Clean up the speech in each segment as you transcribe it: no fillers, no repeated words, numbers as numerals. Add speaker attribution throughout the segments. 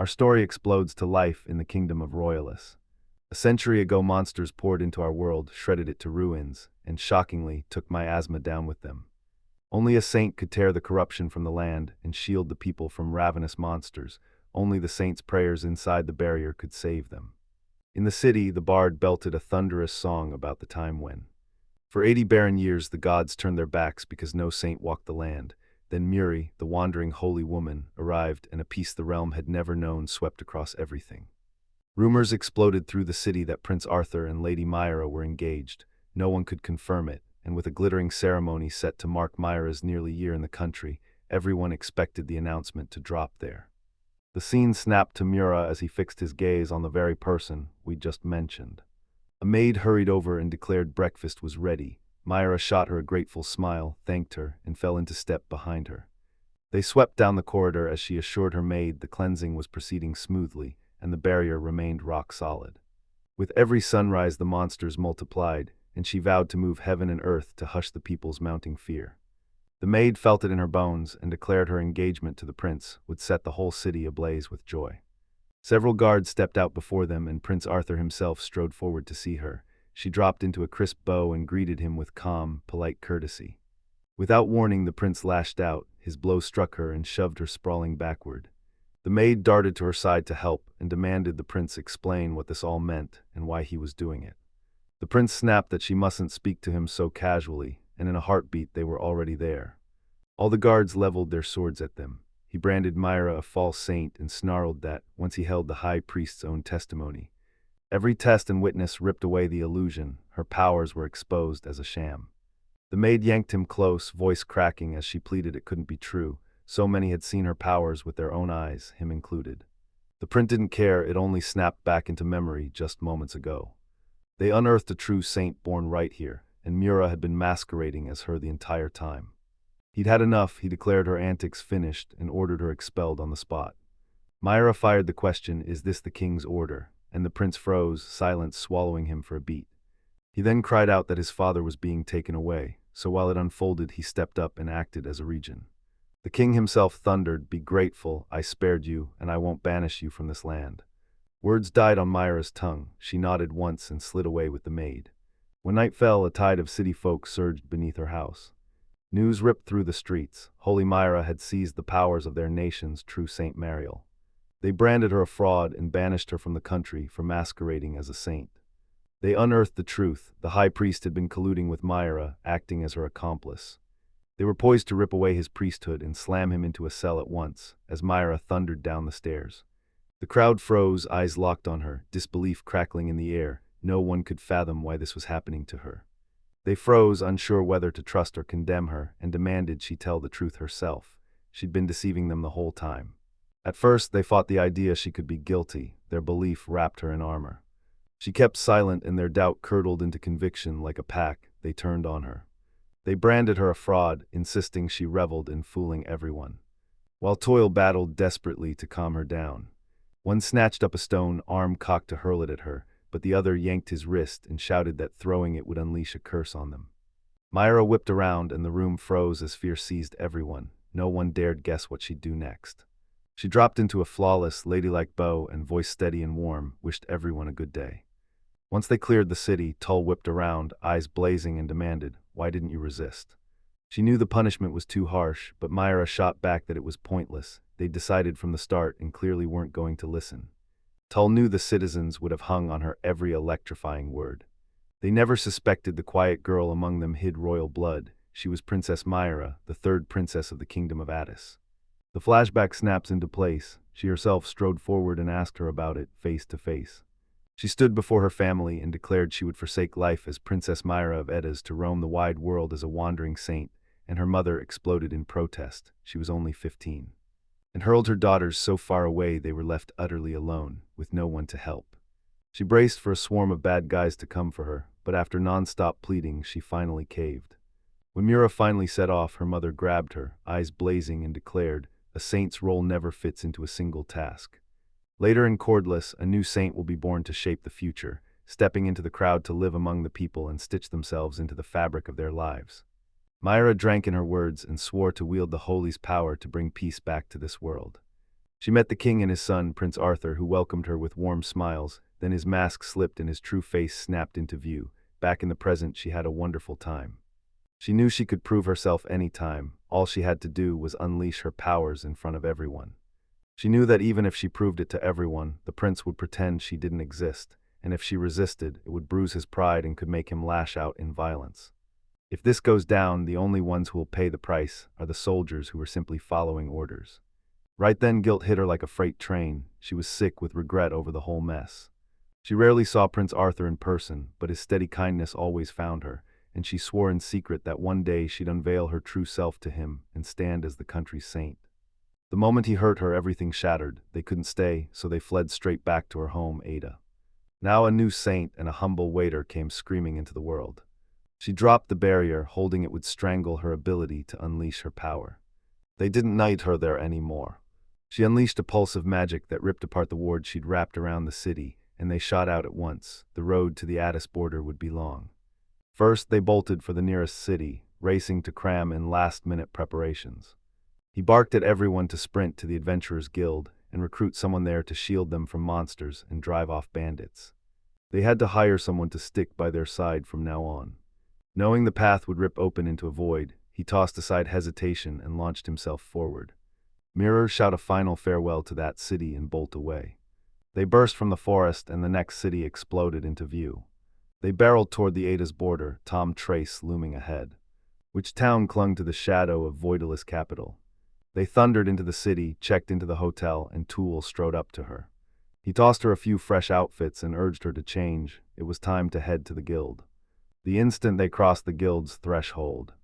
Speaker 1: Our story explodes to life in the kingdom of Royalists. A century ago, monsters poured into our world, shredded it to ruins, and shockingly took my asthma down with them. Only a saint could tear the corruption from the land and shield the people from ravenous monsters. Only the saint's prayers inside the barrier could save them. In the city, the bard belted a thunderous song about the time when, for 80 barren years, the gods turned their backs because no saint walked the land. Then Muri, the wandering holy woman, arrived, and a peace the realm had never known swept across everything. Rumors exploded through the city that Prince Arthur and Lady Myra were engaged. No one could confirm it, and with a glittering ceremony set to mark Myra's nearly year in the country, everyone expected the announcement to drop there. The scene snapped to Mura as he fixed his gaze on the very person we'd just mentioned. A maid hurried over and declared breakfast was ready. Myra shot her a grateful smile, thanked her, and fell into step behind her. They swept down the corridor as she assured her maid the cleansing was proceeding smoothly, and the barrier remained rock solid. With every sunrise the monsters multiplied, and she vowed to move heaven and earth to hush the people's mounting fear. The maid felt it in her bones and declared her engagement to the prince would set the whole city ablaze with joy. Several guards stepped out before them, and Prince Arthur himself strode forward to see her. She dropped into a crisp bow and greeted him with calm, polite courtesy. Without warning, the prince lashed out. His blow struck her and shoved her sprawling backward. The maid darted to her side to help and demanded the prince explain what this all meant and why he was doing it. The prince snapped that she mustn't speak to him so casually, and in a heartbeat they were already there. All the guards leveled their swords at them. He branded Myra a false saint and snarled that, once he held the high priest's own testimony. Every test and witness ripped away the illusion. Her powers were exposed as a sham. The maid yanked him close, voice cracking as she pleaded it couldn't be true. So many had seen her powers with their own eyes, him included. The prince didn't care, it only snapped back into memory just moments ago. They unearthed a true saint born right here, and Mura had been masquerading as her the entire time. He'd had enough. He declared her antics finished and ordered her expelled on the spot. Myra fired the question, "Is this the king's order?" And the prince froze, silence swallowing him for a beat. He then cried out that his father was being taken away, so while it unfolded he stepped up and acted as a regent. The king himself thundered, "Be grateful, I spared you, and I won't banish you from this land." Words died on Myra's tongue. She nodded once and slid away with the maid. When night fell, a tide of city folk surged beneath her house. News ripped through the streets. Holy Myra had seized the powers of their nation's true Saint Mariel. They branded her a fraud and banished her from the country for masquerading as a saint. They unearthed the truth. The high priest had been colluding with Myra, acting as her accomplice. They were poised to rip away his priesthood and slam him into a cell at once, as Myra thundered down the stairs. The crowd froze, eyes locked on her, disbelief crackling in the air. No one could fathom why this was happening to her. They froze, unsure whether to trust or condemn her, and demanded she tell the truth herself. She'd been deceiving them the whole time. At first, they fought the idea she could be guilty. Their belief wrapped her in armor. She kept silent, and their doubt curdled into conviction like a pack. They turned on her. They branded her a fraud, insisting she reveled in fooling everyone. While Toil battled desperately to calm her down. One snatched up a stone, arm cocked to hurl it at her, but the other yanked his wrist and shouted that throwing it would unleash a curse on them. Myra whipped around, and the room froze as fear seized everyone. No one dared guess what she'd do next. She dropped into a flawless, ladylike bow and, voice steady and warm, wished everyone a good day. Once they cleared the city, Tull whipped around, eyes blazing, and demanded, "Why didn't you resist?" She knew the punishment was too harsh, but Myra shot back that it was pointless. They'd decided from the start and clearly weren't going to listen. Tull knew the citizens would have hung on her every electrifying word. They never suspected the quiet girl among them hid royal blood. She was Princess Myra, the third princess of the Kingdom of Addis. The flashback snaps into place. She herself strode forward and asked her about it, face to face. She stood before her family and declared she would forsake life as Princess Myra of Eddas to roam the wide world as a wandering saint, and her mother exploded in protest. She was only 15. And hurled her daughters so far away they were left utterly alone, with no one to help. She braced for a swarm of bad guys to come for her, but after non-stop pleading, she finally caved. When Mura finally set off, her mother grabbed her, eyes blazing, and declared, "A saint's role never fits into a single task." Later in Cordless, a new saint will be born to shape the future, stepping into the crowd to live among the people and stitch themselves into the fabric of their lives. Myra drank in her words and swore to wield the Holy's power to bring peace back to this world. She met the king and his son, Prince Arthur, who welcomed her with warm smiles. Then his mask slipped and his true face snapped into view. Back in the present, she had a wonderful time. She knew she could prove herself any time. All she had to do was unleash her powers in front of everyone. She knew that even if she proved it to everyone, the prince would pretend she didn't exist, and if she resisted, it would bruise his pride and could make him lash out in violence. If this goes down, the only ones who will pay the price are the soldiers who were simply following orders. Right then, guilt hit her like a freight train. She was sick with regret over the whole mess. She rarely saw Prince Arthur in person, but his steady kindness always found her, and she swore in secret that one day she'd unveil her true self to him and stand as the country's saint. The moment he hurt her, everything shattered. They couldn't stay, so they fled straight back to her home, Ada. Now a new saint and a humble waiter came screaming into the world. She dropped the barrier, holding it would strangle her ability to unleash her power. They didn't knight her there anymore. She unleashed a pulse of magic that ripped apart the ward she'd wrapped around the city, and they shot out at once. The road to the Addis border would be long. First, they bolted for the nearest city, racing to cram in last-minute preparations. He barked at everyone to sprint to the Adventurers Guild and recruit someone there to shield them from monsters and drive off bandits. They had to hire someone to stick by their side from now on. Knowing the path would rip open into a void, he tossed aside hesitation and launched himself forward. Mirrors shout a final farewell to that city and bolt away. They burst from the forest and the next city exploded into view. They barreled toward the Ada's border, Tom Trace looming ahead. Which town clung to the shadow of Voidalus capital? They thundered into the city, checked into the hotel, and Tool strode up to her. He tossed her a few fresh outfits and urged her to change. It was time to head to the guild. The instant they crossed the guild's threshold,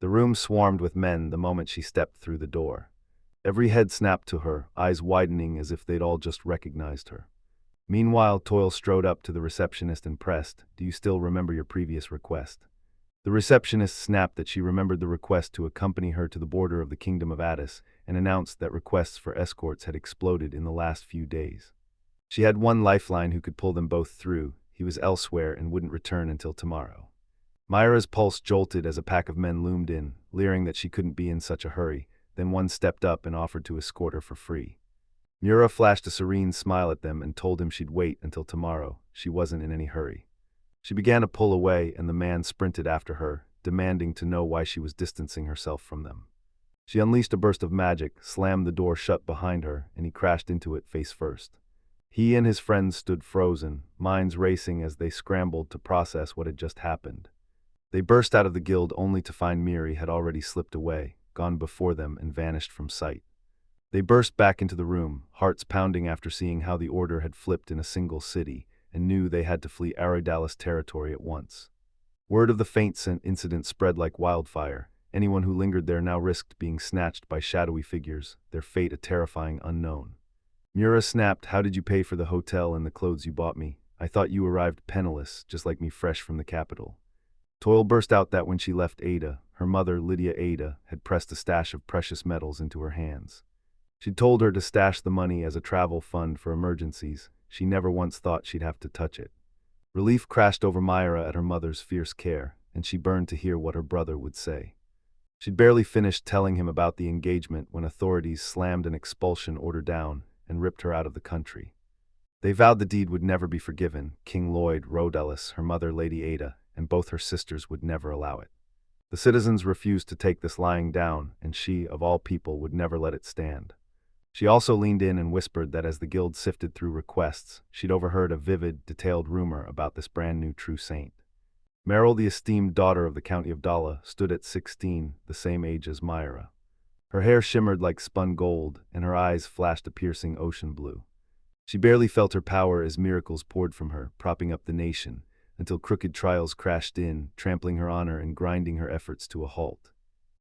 Speaker 1: the room swarmed with men the moment she stepped through the door. Every head snapped to her, eyes widening as if they'd all just recognized her. Meanwhile, Toil strode up to the receptionist and pressed, "Do you still remember your previous request?" The receptionist snapped that she remembered the request to accompany her to the border of the Kingdom of Addis and announced that requests for escorts had exploded in the last few days. She had one lifeline who could pull them both through. He was elsewhere and wouldn't return until tomorrow. Myra's pulse jolted as a pack of men loomed in, leering that she couldn't be in such a hurry. Then one stepped up and offered to escort her for free. Mura flashed a serene smile at them and told him she'd wait until tomorrow. She wasn't in any hurry. She began to pull away, and the man sprinted after her, demanding to know why she was distancing herself from them. She unleashed a burst of magic, slammed the door shut behind her, and he crashed into it face first. He and his friends stood frozen, minds racing as they scrambled to process what had just happened. They burst out of the guild only to find Miri had already slipped away, gone before them and vanished from sight. They burst back into the room, hearts pounding after seeing how the order had flipped in a single city, and knew they had to flee Aridalis territory at once. Word of the faint incident spread like wildfire. Anyone who lingered there now risked being snatched by shadowy figures, their fate a terrifying unknown. Mura snapped, "How did you pay for the hotel and the clothes you bought me? I thought you arrived penniless, just like me, fresh from the capital." Toil burst out that when she left Ada, her mother, Lydia Ada, had pressed a stash of precious metals into her hands. She'd told her to stash the money as a travel fund for emergencies. She never once thought she'd have to touch it. Relief crashed over Myra at her mother's fierce care, and she burned to hear what her brother would say. She'd barely finished telling him about the engagement when authorities slammed an expulsion order down and ripped her out of the country. They vowed the deed would never be forgiven. King Lloyd, Rhodalis, her mother, Lady Ada, and both her sisters would never allow it. The citizens refused to take this lying down, and she, of all people, would never let it stand. She also leaned in and whispered that as the guild sifted through requests, she'd overheard a vivid, detailed rumor about this brand new true saint. Meryl, the esteemed daughter of the County of Dala, stood at 16, the same age as Myra. Her hair shimmered like spun gold, and her eyes flashed a piercing ocean blue. She barely felt her power as miracles poured from her, propping up the nation, until crooked trials crashed in, trampling her honor and grinding her efforts to a halt.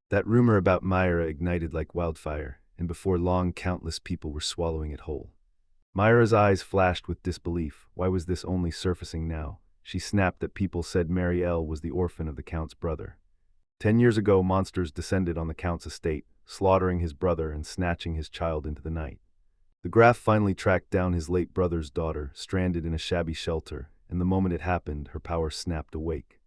Speaker 1: That rumor about Myra ignited like wildfire, and before long countless people were swallowing it whole. Myra's eyes flashed with disbelief. Why was this only surfacing now? She snapped that people said Mary L. was the orphan of the Count's brother. 10 years ago, monsters descended on the Count's estate, slaughtering his brother and snatching his child into the night. The Graf finally tracked down his late brother's daughter, stranded in a shabby shelter, and the moment it happened, her power snapped awake.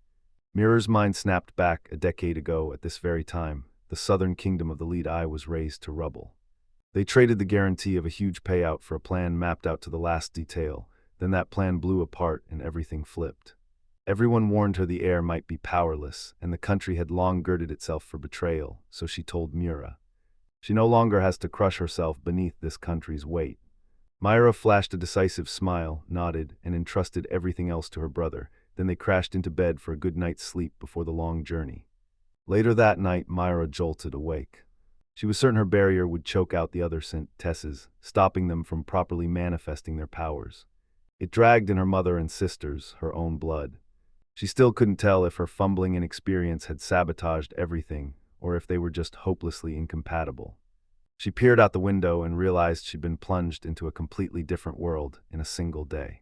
Speaker 1: Mirror's mind snapped back a decade ago at this very time. The southern kingdom of the Lead Eye was razed to rubble. They traded the guarantee of a huge payout for a plan mapped out to the last detail. Then that plan blew apart and everything flipped. Everyone warned her the heir might be powerless, and the country had long girded itself for betrayal, so she told Mura. She no longer has to crush herself beneath this country's weight. Myra flashed a decisive smile, nodded, and entrusted everything else to her brother. Then they crashed into bed for a good night's sleep before the long journey. Later that night, Myra jolted awake. She was certain her barrier would choke out the other Tesses, stopping them from properly manifesting their powers. It dragged in her mother and sisters, her own blood. She still couldn't tell if her fumbling inexperience had sabotaged everything, or if they were just hopelessly incompatible. She peered out the window and realized she'd been plunged into a completely different world in a single day.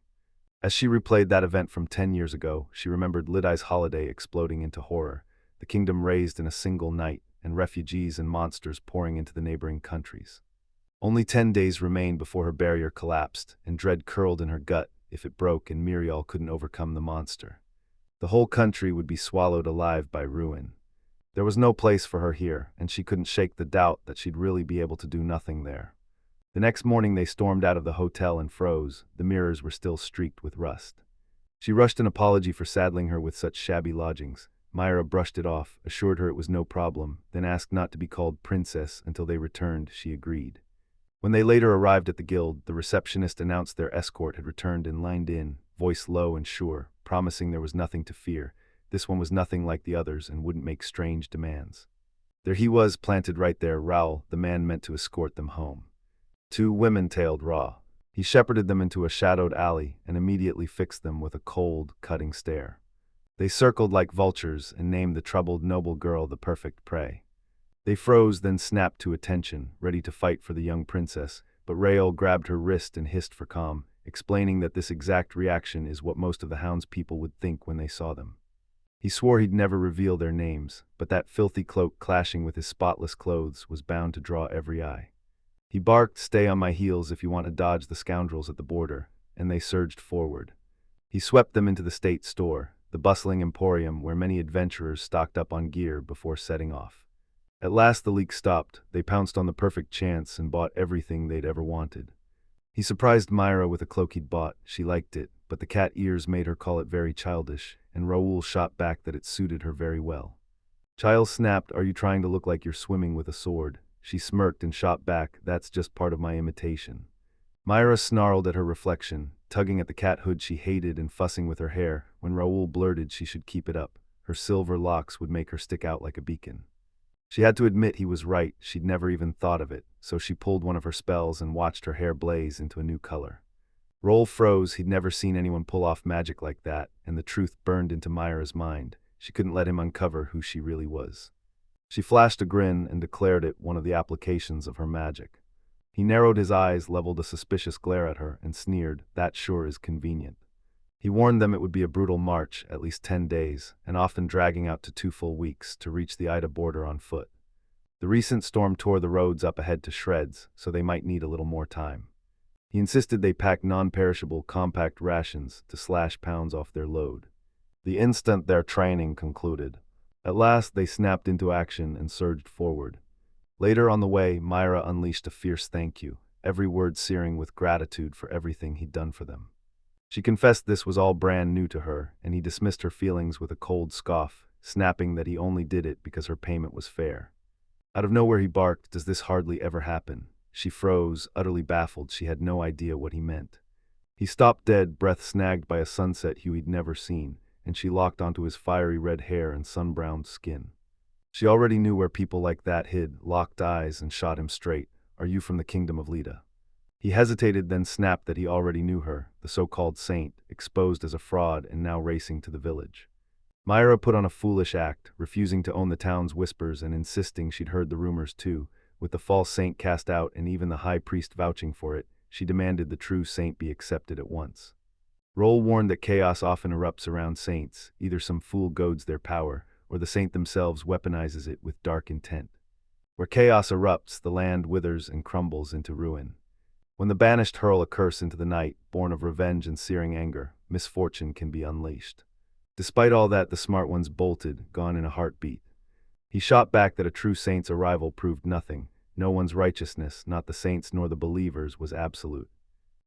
Speaker 1: As she replayed that event from 10 years ago, she remembered Lidai's holiday exploding into horror, the kingdom razed in a single night, and refugees and monsters pouring into the neighboring countries. Only 10 days remained before her barrier collapsed, and dread curled in her gut if it broke and Muriel couldn't overcome the monster. The whole country would be swallowed alive by ruin. There was no place for her here, and she couldn't shake the doubt that she'd really be able to do nothing there. The next morning they stormed out of the hotel and froze. The mirrors were still streaked with rust. She rushed an apology for saddling her with such shabby lodgings. Myra brushed it off, assured her it was no problem, then asked not to be called princess until they returned. She agreed. When they later arrived at the guild, the receptionist announced their escort had returned and lined in, voice low and sure, promising there was nothing to fear. This one was nothing like the others and wouldn't make strange demands. There he was, planted right there, Raoul, the man meant to escort them home. 2 women tailed Raw. He shepherded them into a shadowed alley and immediately fixed them with a cold, cutting stare. They circled like vultures and named the troubled noble girl the perfect prey. They froze, then snapped to attention, ready to fight for the young princess, but Raoul grabbed her wrist and hissed for calm, explaining that this exact reaction is what most of the hound's people would think when they saw them. He swore he'd never reveal their names, but that filthy cloak clashing with his spotless clothes was bound to draw every eye. He barked, "Stay on my heels if you want to dodge the scoundrels at the border," and they surged forward. He swept them into the state store, the bustling emporium where many adventurers stocked up on gear before setting off. At last the leak stopped. They pounced on the perfect chance and bought everything they'd ever wanted. He surprised Myra with a cloak he'd bought. She liked it, but the cat ears made her call it very childish, and Raoul shot back that it suited her very well. Giles snapped, "Are you trying to look like you're swimming with a sword?" She smirked and shot back, "That's just part of my imitation." Myra snarled at her reflection, tugging at the cat hood she hated and fussing with her hair. When Raoul blurted she should keep it up, her silver locks would make her stick out like a beacon. She had to admit he was right. She'd never even thought of it, so she pulled one of her spells and watched her hair blaze into a new color. Raoul froze. He'd never seen anyone pull off magic like that, and the truth burned into Myra's mind. She couldn't let him uncover who she really was. She flashed a grin and declared it one of the applications of her magic. He narrowed his eyes, leveled a suspicious glare at her, and sneered, "That sure is convenient." He warned them it would be a brutal march, at least 10 days, and often dragging out to 2 full weeks to reach the Ida border on foot. The recent storm tore the roads up ahead to shreds, so they might need a little more time. He insisted they pack non-perishable compact rations to slash pounds off their load. The instant their training concluded. At last they snapped into action and surged forward. Later on the way, Myra unleashed a fierce thank you, every word searing with gratitude for everything he'd done for them. She confessed this was all brand new to her, and he dismissed her feelings with a cold scoff, snapping that he only did it because her payment was fair. Out of nowhere he barked, "Does this hardly ever happen?" She froze, utterly baffled. She had no idea what he meant. He stopped dead, breath snagged by a sunset hue he'd never seen, and she locked onto his fiery red hair and sun-browned skin. She already knew where people like that hid, locked eyes, and shot him straight. "Are you from the kingdom of Leda?" He hesitated, then snapped that he already knew her, the so-called saint, exposed as a fraud and now racing to the village. Myra put on a foolish act, refusing to own the town's whispers and insisting she'd heard the rumors too. With the false saint cast out and even the high priest vouching for it, she demanded the true saint be accepted at once. Roll warned that chaos often erupts around saints, either some fool goads their power, or the saint themselves weaponizes it with dark intent. Where chaos erupts, the land withers and crumbles into ruin. When the banished hurl a curse into the night, born of revenge and searing anger, misfortune can be unleashed. Despite all that, the smart ones bolted, gone in a heartbeat. He shot back that a true saint's arrival proved nothing, No one's righteousness, not the saints nor the believers, was absolute.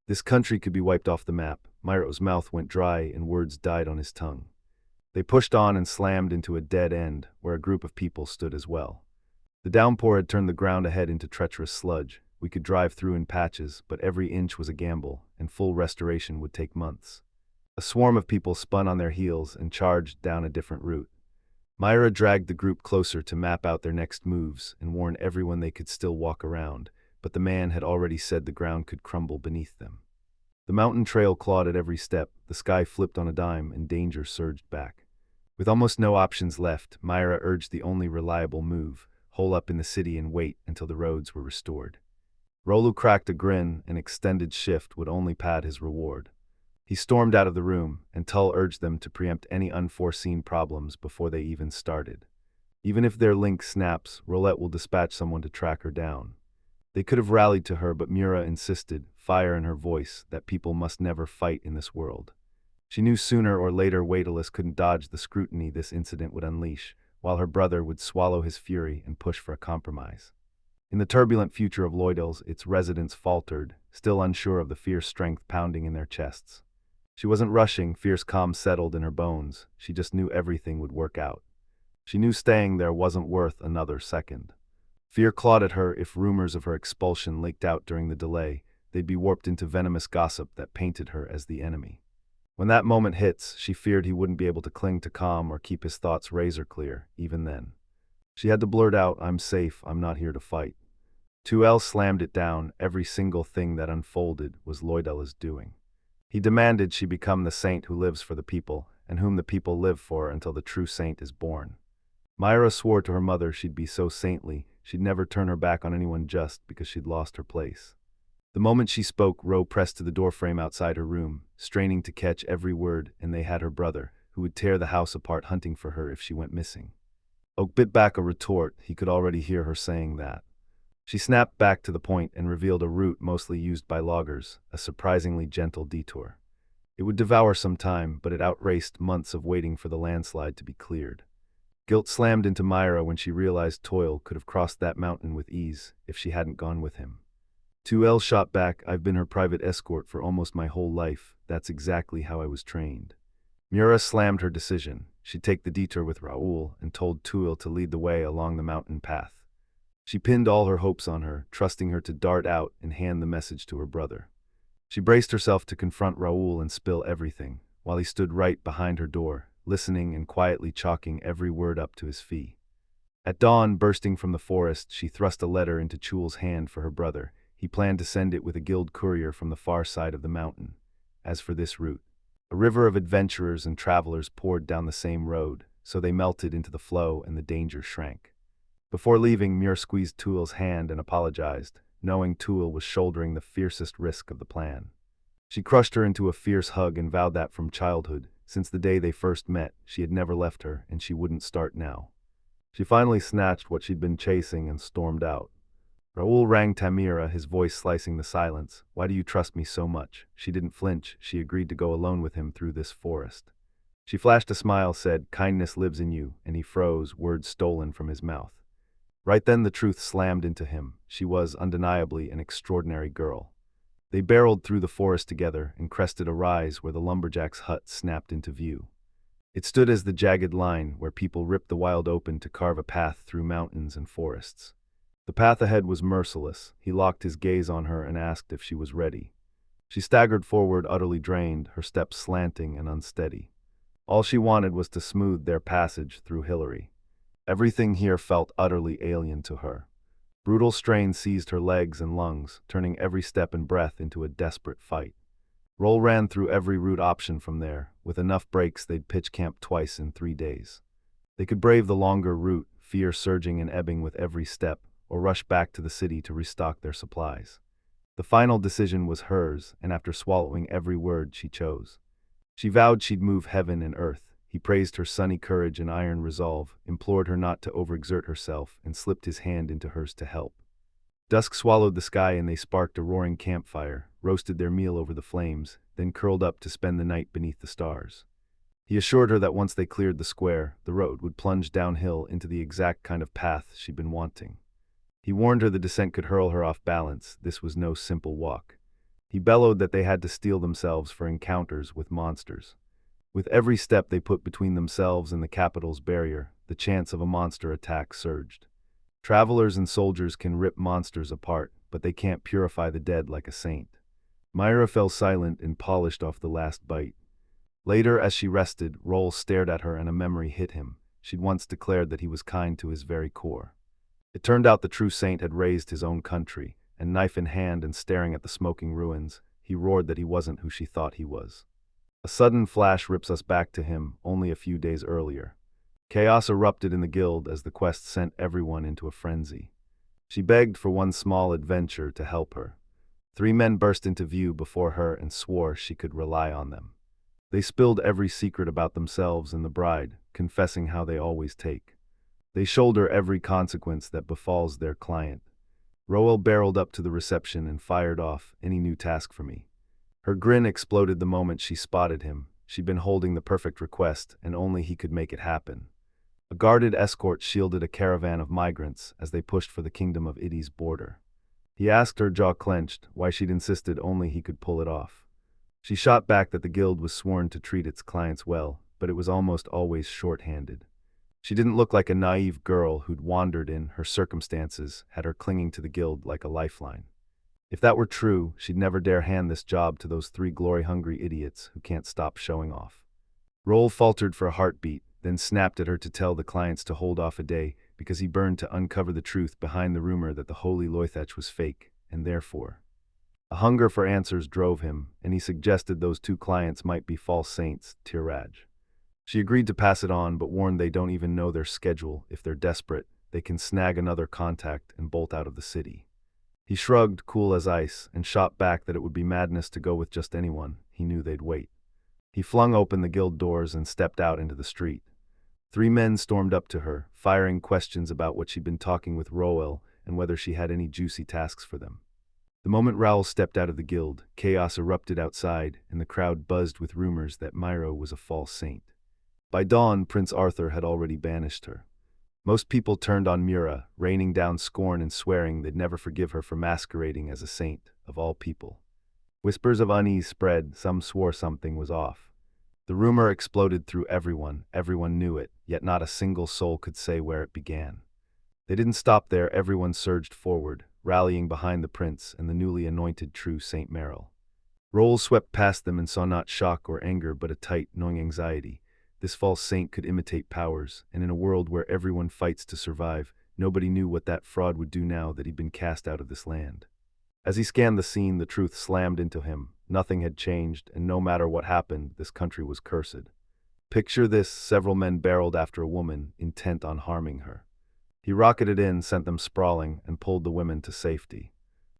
Speaker 1: This country could be wiped off the map. Myro's mouth went dry and words died on his tongue. They pushed on and slammed into a dead end, where a group of people stood as well. The downpour had turned the ground ahead into treacherous sludge. We could drive through in patches, but every inch was a gamble, and full restoration would take months. A swarm of people spun on their heels and charged down a different route. Myra dragged the group closer to map out their next moves and warn everyone they could still walk around, but the man had already said the ground could crumble beneath them. The mountain trail clawed at every step, the sky flipped on a dime, and danger surged back. With almost no options left, Myra urged the only reliable move: hole up in the city and wait until the roads were restored. Rolu cracked a grin. An extended shift would only pad his reward. He stormed out of the room, and Tull urged them to preempt any unforeseen problems before they even started. Even if their link snaps, Rolette will dispatch someone to track her down. They could have rallied to her, but Mura insisted, fire in her voice, that people must never fight in this world. She knew sooner or later Waitalus couldn't dodge the scrutiny this incident would unleash, while her brother would swallow his fury and push for a compromise. In the turbulent future of Loydels, its residents faltered, still unsure of the fierce strength pounding in their chests. She wasn't rushing, fierce calm settled in her bones. She just knew everything would work out. She knew staying there wasn't worth another second. Fear clawed at her. If rumors of her expulsion leaked out during the delay, they'd be warped into venomous gossip that painted her as the enemy. When that moment hits, she feared he wouldn't be able to cling to calm or keep his thoughts razor clear, even then. She had to blurt out, "I'm safe, I'm not here to fight." 2L slammed it down. Every single thing that unfolded was Loydela's doing. He demanded she become the saint who lives for the people, and whom the people live for until the true saint is born. Myra swore to her mother she'd be so saintly, she'd never turn her back on anyone just because she'd lost her place. The moment she spoke, Ro pressed to the doorframe outside her room, straining to catch every word, and they had her brother, who would tear the house apart hunting for her if she went missing. Oak bit back a retort. He could already hear her saying that. She snapped back to the point and revealed a route mostly used by loggers, a surprisingly gentle detour. It would devour some time, but it outraced months of waiting for the landslide to be cleared. Guilt slammed into Myra when she realized Toil could have crossed that mountain with ease if she hadn't gone with him. 2L shot back, "I've been her private escort for almost my whole life. That's exactly how I was trained." Mura slammed her decision. She'd take the detour with Raoul and told Tuil to lead the way along the mountain path. She pinned all her hopes on her, trusting her to dart out and hand the message to her brother. She braced herself to confront Raoul and spill everything, while he stood right behind her door, listening and quietly chalking every word up to his fee. At dawn, bursting from the forest, she thrust a letter into Chul's hand for her brother. He planned to send it with a guild courier from the far side of the mountain. As for this route, a river of adventurers and travelers poured down the same road, so they melted into the flow and the danger shrank. Before leaving, Muir squeezed Tuil's hand and apologized, knowing Tuil was shouldering the fiercest risk of the plan. She crushed her into a fierce hug and vowed that from childhood, since the day they first met, she had never left her, and she wouldn't start now. She finally snatched what she'd been chasing and stormed out. Raoul rang Tamira, his voice slicing the silence. "Why do you trust me so much?" She didn't flinch. She agreed to go alone with him through this forest. She flashed a smile, said, "Kindness lives in you," and he froze, words stolen from his mouth. Right then the truth slammed into him. She was undeniably an extraordinary girl. They barreled through the forest together and crested a rise where the lumberjack's hut snapped into view. It stood as the jagged line where people ripped the wild open to carve a path through mountains and forests. The path ahead was merciless. He locked his gaze on her and asked if she was ready. She staggered forward, utterly drained, her steps slanting and unsteady. All she wanted was to smooth their passage through Hillary. Everything here felt utterly alien to her. Brutal strain seized her legs and lungs, turning every step and breath into a desperate fight. Roll ran through every route option from there. With enough breaks, they'd pitch camp twice in 3 days. They could brave the longer route, fear surging and ebbing with every step, or rush back to the city to restock their supplies. The final decision was hers, and after swallowing every word, she chose. She vowed she'd move heaven and earth. He praised her sunny courage and iron resolve, implored her not to overexert herself, and slipped his hand into hers to help. Dusk swallowed the sky and they sparked a roaring campfire, roasted their meal over the flames, then curled up to spend the night beneath the stars. He assured her that once they cleared the square, the road would plunge downhill into the exact kind of path she'd been wanting. He warned her the descent could hurl her off balance. This was no simple walk. He bellowed that they had to steel themselves for encounters with monsters. With every step they put between themselves and the capital's barrier, the chance of a monster attack surged. Travelers and soldiers can rip monsters apart, but they can't purify the dead like a saint. Myra fell silent and polished off the last bite. Later, as she rested, Roll stared at her and a memory hit him. She'd once declared that he was kind to his very core. It turned out the true saint had raised his own country, and knife in hand and staring at the smoking ruins, he roared that he wasn't who she thought he was. A sudden flash rips us back to him, only a few days earlier. Chaos erupted in the guild as the quest sent everyone into a frenzy. She begged for one small adventure to help her. 3 men burst into view before her and swore she could rely on them. They spilled every secret about themselves and the bride, confessing how they always take. They shoulder every consequence that befalls their client. Roel barreled up to the reception and fired off, "Any new task for me?" Her grin exploded the moment she spotted him. She'd been holding the perfect request, and only he could make it happen. A guarded escort shielded a caravan of migrants as they pushed for the kingdom of Idi's border. He asked her, jaw clenched, why she'd insisted only he could pull it off. She shot back that the guild was sworn to treat its clients well, but it was almost always short-handed. She didn't look like a naive girl who'd wandered in. Her circumstances had her clinging to the guild like a lifeline. If that were true, she'd never dare hand this job to those 3 glory-hungry idiots who can't stop showing off. Roll faltered for a heartbeat, then snapped at her to tell the clients to hold off a day because he burned to uncover the truth behind the rumor that the holy Loithech was fake, and therefore. A hunger for answers drove him, and he suggested those 2 clients might be false saints, Tiraj. She agreed to pass it on, but warned they don't even know their schedule. If they're desperate, they can snag another contact and bolt out of the city. He shrugged, cool as ice, and shot back that it would be madness to go with just anyone. He knew they'd wait. He flung open the guild doors and stepped out into the street. 3 men stormed up to her, firing questions about what she'd been talking with Roel and whether she had any juicy tasks for them. The moment Raoul stepped out of the guild, chaos erupted outside, and the crowd buzzed with rumors that Myra was a false saint. By dawn, Prince Arthur had already banished her. Most people turned on Mura, raining down scorn and swearing they'd never forgive her for masquerading as a saint, of all people. Whispers of unease spread, some swore something was off. The rumor exploded through everyone knew it, yet not a single soul could say where it began. They didn't stop there, everyone surged forward, rallying behind the prince and the newly anointed true Saint Merrill. Roll swept past them and saw not shock or anger but a tight, gnawing anxiety. This false saint could imitate powers, and in a world where everyone fights to survive, nobody knew what that fraud would do now that he'd been cast out of this land. As he scanned the scene, the truth slammed into him. Nothing had changed, and no matter what happened, this country was cursed. Picture this: several men barreled after a woman, intent on harming her. He rocketed in, sent them sprawling, and pulled the women to safety.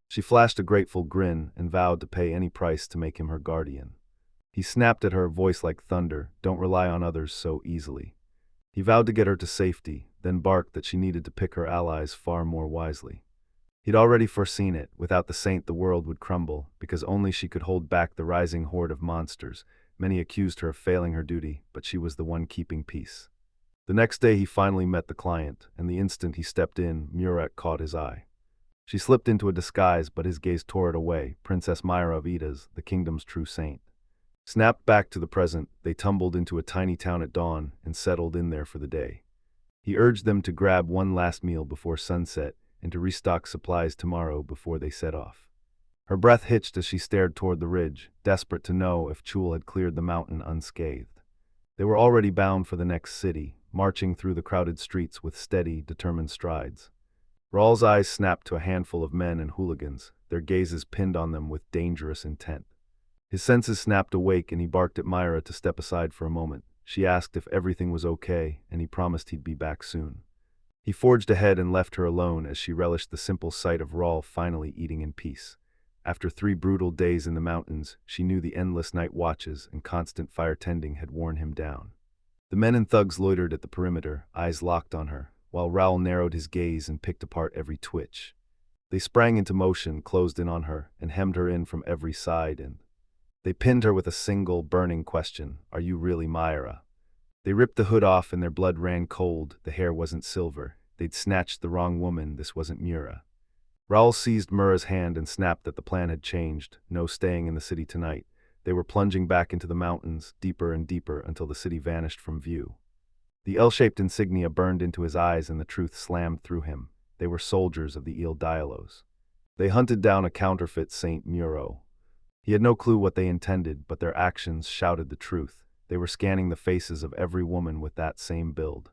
Speaker 1: She flashed a grateful grin and vowed to pay any price to make him her guardian. He snapped at her, voice like thunder, "Don't rely on others so easily." He vowed to get her to safety, then barked that she needed to pick her allies far more wisely. He'd already foreseen it. Without the saint, the world would crumble, because only she could hold back the rising horde of monsters. Many accused her of failing her duty, but she was the one keeping peace. The next day he finally met the client, and the instant he stepped in, Murat caught his eye. She slipped into a disguise, but his gaze tore it away. Princess Myra of Idas, the kingdom's true saint. Snapped back to the present, they tumbled into a tiny town at dawn and settled in there for the day. He urged them to grab one last meal before sunset and to restock supplies tomorrow before they set off. Her breath hitched as she stared toward the ridge, desperate to know if Chul had cleared the mountain unscathed. They were already bound for the next city, marching through the crowded streets with steady, determined strides. Rawl's eyes snapped to a handful of men and hooligans, their gazes pinned on them with dangerous intent. His senses snapped awake and he barked at Myra to step aside for a moment. She asked if everything was okay, and he promised he'd be back soon. He forged ahead and left her alone as she relished the simple sight of Rawl finally eating in peace. After 3 brutal days in the mountains, she knew the endless night watches and constant fire tending had worn him down. The men and thugs loitered at the perimeter, eyes locked on her, while Rawl narrowed his gaze and picked apart every twitch. They sprang into motion, closed in on her, and hemmed her in from every side, and they pinned her with a single, burning question: "Are you really Myra?" They ripped the hood off and their blood ran cold. The hair wasn't silver, They'd snatched the wrong woman, this wasn't Mura. Raoul seized Mura's hand and snapped that the plan had changed. No staying in the city tonight. They were plunging back into the mountains, deeper and deeper, until the city vanished from view. The L-shaped insignia burned into his eyes and the truth slammed through him. They were soldiers of the Il Dialos. They hunted down a counterfeit Saint Muro. He had no clue what they intended, but their actions shouted the truth. They were scanning the faces of every woman with that same build.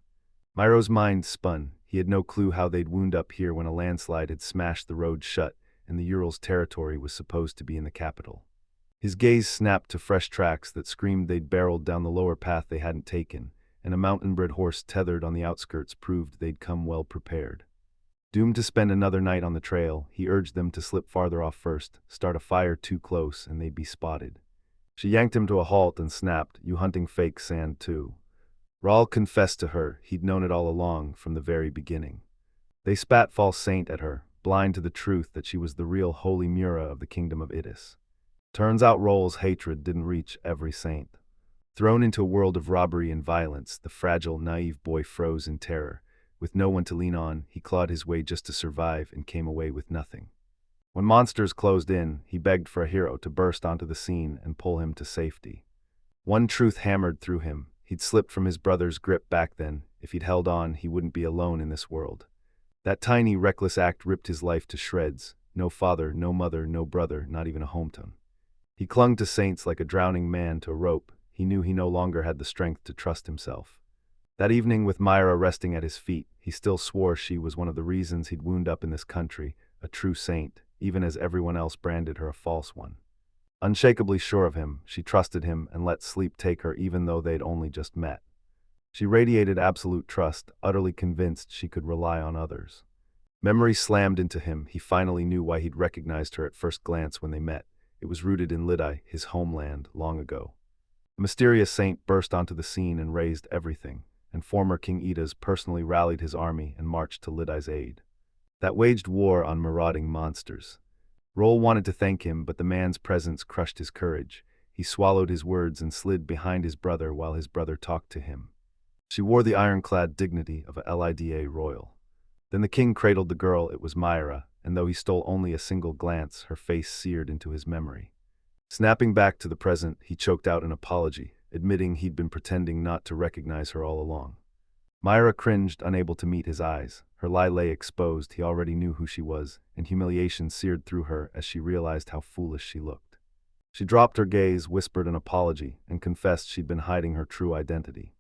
Speaker 1: Myro's mind spun. He had no clue how they'd wound up here when a landslide had smashed the road shut and the Urals' territory was supposed to be in the capital. His gaze snapped to fresh tracks that screamed they'd barreled down the lower path they hadn't taken, and a mountain-bred horse tethered on the outskirts proved they'd come well prepared. Doomed to spend another night on the trail, he urged them to slip farther off first, start a fire too close, and they'd be spotted. She yanked him to a halt and snapped, "You hunting fake sand too?" Raoul confessed to her he'd known it all along from the very beginning. They spat false saint at her, blind to the truth that she was the real holy Mura of the kingdom of Idis. Turns out Raoul's hatred didn't reach every saint. Thrown into a world of robbery and violence, the fragile, naive boy froze in terror. With no one to lean on, he clawed his way just to survive and came away with nothing. When monsters closed in, he begged for a hero to burst onto the scene and pull him to safety. One truth hammered through him. He'd slipped from his brother's grip back then. If he'd held on, he wouldn't be alone in this world. That tiny, reckless act ripped his life to shreds. No father, no mother, no brother, not even a hometown. He clung to saints like a drowning man to a rope. He knew he no longer had the strength to trust himself. That evening, with Myra resting at his feet, he still swore she was one of the reasons he'd wound up in this country, a true saint, even as everyone else branded her a false one. Unshakably sure of him, she trusted him and let sleep take her even though they'd only just met. She radiated absolute trust, utterly convinced she could rely on others. Memory slammed into him. He finally knew why he'd recognized her at first glance when they met. It was rooted in Lidai, his homeland, long ago. A mysterious saint burst onto the scene and raised everything, and former King Idas personally rallied his army and marched to Lidai's aid. That waged war on marauding monsters. Roll wanted to thank him, but the man's presence crushed his courage. He swallowed his words and slid behind his brother while his brother talked to him. She wore the ironclad dignity of a Lida royal. Then the king cradled the girl. It was Myra, and though he stole only a single glance, her face seared into his memory. Snapping back to the present, he choked out an apology, admitting he'd been pretending not to recognize her all along. Myra cringed, unable to meet his eyes. Her lie lay exposed. He already knew who she was, and humiliation seared through her as she realized how foolish she looked. She dropped her gaze, whispered an apology, and confessed she'd been hiding her true identity.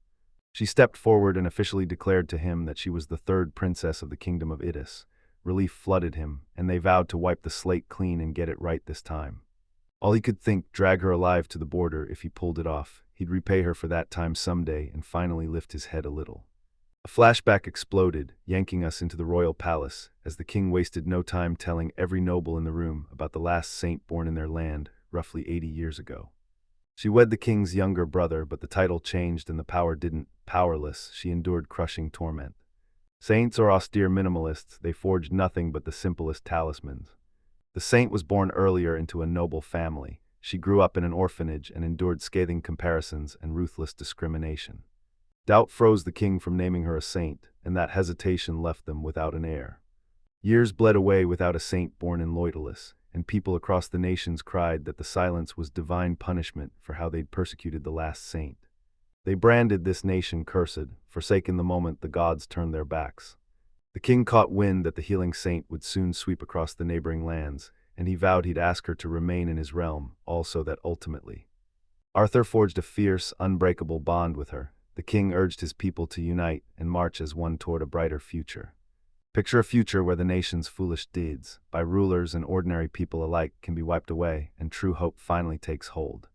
Speaker 1: She stepped forward and officially declared to him that she was the third princess of the kingdom of Idis. Relief flooded him, and they vowed to wipe the slate clean and get it right this time. All he could think, drag her alive to the border. If he pulled it off, he'd repay her for that time someday and finally lift his head a little. A flashback exploded, yanking us into the royal palace, as the king wasted no time telling every noble in the room about the last saint born in their land, roughly 80 years ago. She wed the king's younger brother, but the title changed and the power didn't. Powerless, she endured crushing torment. Saints are austere minimalists. They forged nothing but the simplest talismans. The saint was born earlier into a noble family. She grew up in an orphanage and endured scathing comparisons and ruthless discrimination. Doubt froze the king from naming her a saint, and that hesitation left them without an heir. Years bled away without a saint born in Loyalus, and people across the nations cried that the silence was divine punishment for how they'd persecuted the last saint. They branded this nation cursed, forsaken the moment the gods turned their backs. The king caught wind that the healing saint would soon sweep across the neighboring lands, and he vowed he'd ask her to remain in his realm, also that ultimately. Arthur forged a fierce, unbreakable bond with her. The king urged his people to unite and march as one toward a brighter future. Picture a future where the nation's foolish deeds, by rulers and ordinary people alike, can be wiped away, and true hope finally takes hold.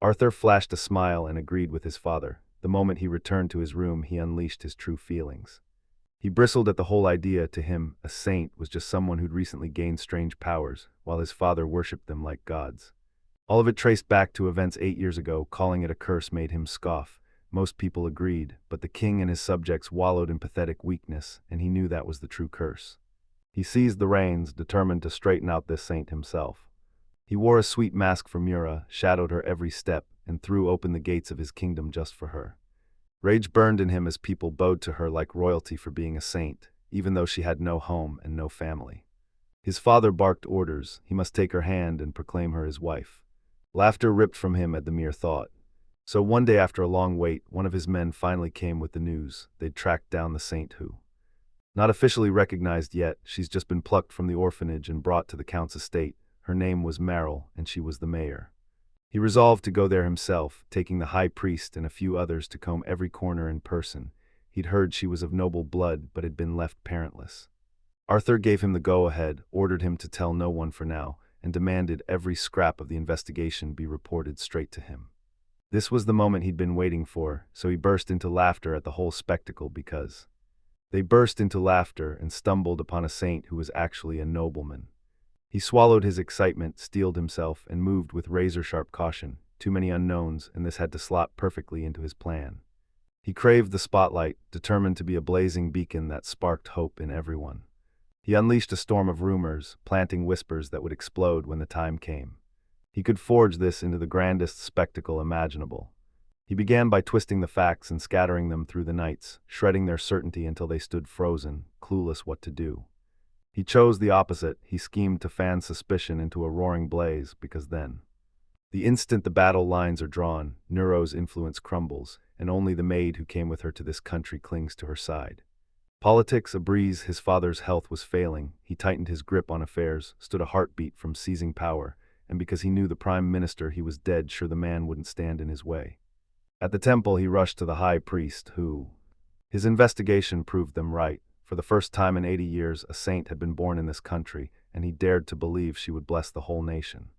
Speaker 1: Arthur flashed a smile and agreed with his father. The moment he returned to his room, he unleashed his true feelings. He bristled at the whole idea. To him, a saint was just someone who'd recently gained strange powers, while his father worshipped them like gods. All of it traced back to events 8 years ago. Calling it a curse made him scoff. Most people agreed, but the king and his subjects wallowed in pathetic weakness, and he knew that was the true curse. He seized the reins, determined to straighten out this saint himself. He wore a sweet mask for Mura, shadowed her every step, and threw open the gates of his kingdom just for her. Rage burned in him as people bowed to her like royalty for being a saint, even though she had no home and no family. His father barked orders. He must take her hand and proclaim her his wife. Laughter ripped from him at the mere thought. So one day after a long wait, one of his men finally came with the news. They'd tracked down the saint who, not officially recognized yet, she's just been plucked from the orphanage and brought to the count's estate. Her name was Meryl, and she was the mayor. He resolved to go there himself, taking the high priest and a few others to comb every corner in person. He'd heard she was of noble blood, but had been left parentless. Arthur gave him the go-ahead, ordered him to tell no one for now, and demanded every scrap of the investigation be reported straight to him. This was the moment he'd been waiting for, so he burst into laughter at the whole spectacle because they burst into laughter and stumbled upon a saint who was actually a nobleman. He swallowed his excitement, steeled himself, and moved with razor-sharp caution. Too many unknowns, and this had to slot perfectly into his plan. He craved the spotlight, determined to be a blazing beacon that sparked hope in everyone. He unleashed a storm of rumors, planting whispers that would explode when the time came. He could forge this into the grandest spectacle imaginable. He began by twisting the facts and scattering them through the nights, shredding their certainty until they stood frozen, clueless what to do. He chose the opposite. He schemed to fan suspicion into a roaring blaze, because then, the instant the battle lines are drawn, Neuro's influence crumbles, and only the maid who came with her to this country clings to her side. Politics a breeze, his father's health was failing. He tightened his grip on affairs, stood a heartbeat from seizing power, and because he knew the prime minister he was dead sure the man wouldn't stand in his way. At the temple he rushed to the high priest who, his investigation proved them right. For the first time in 80 years a saint had been born in this country, and he dared to believe she would bless the whole nation.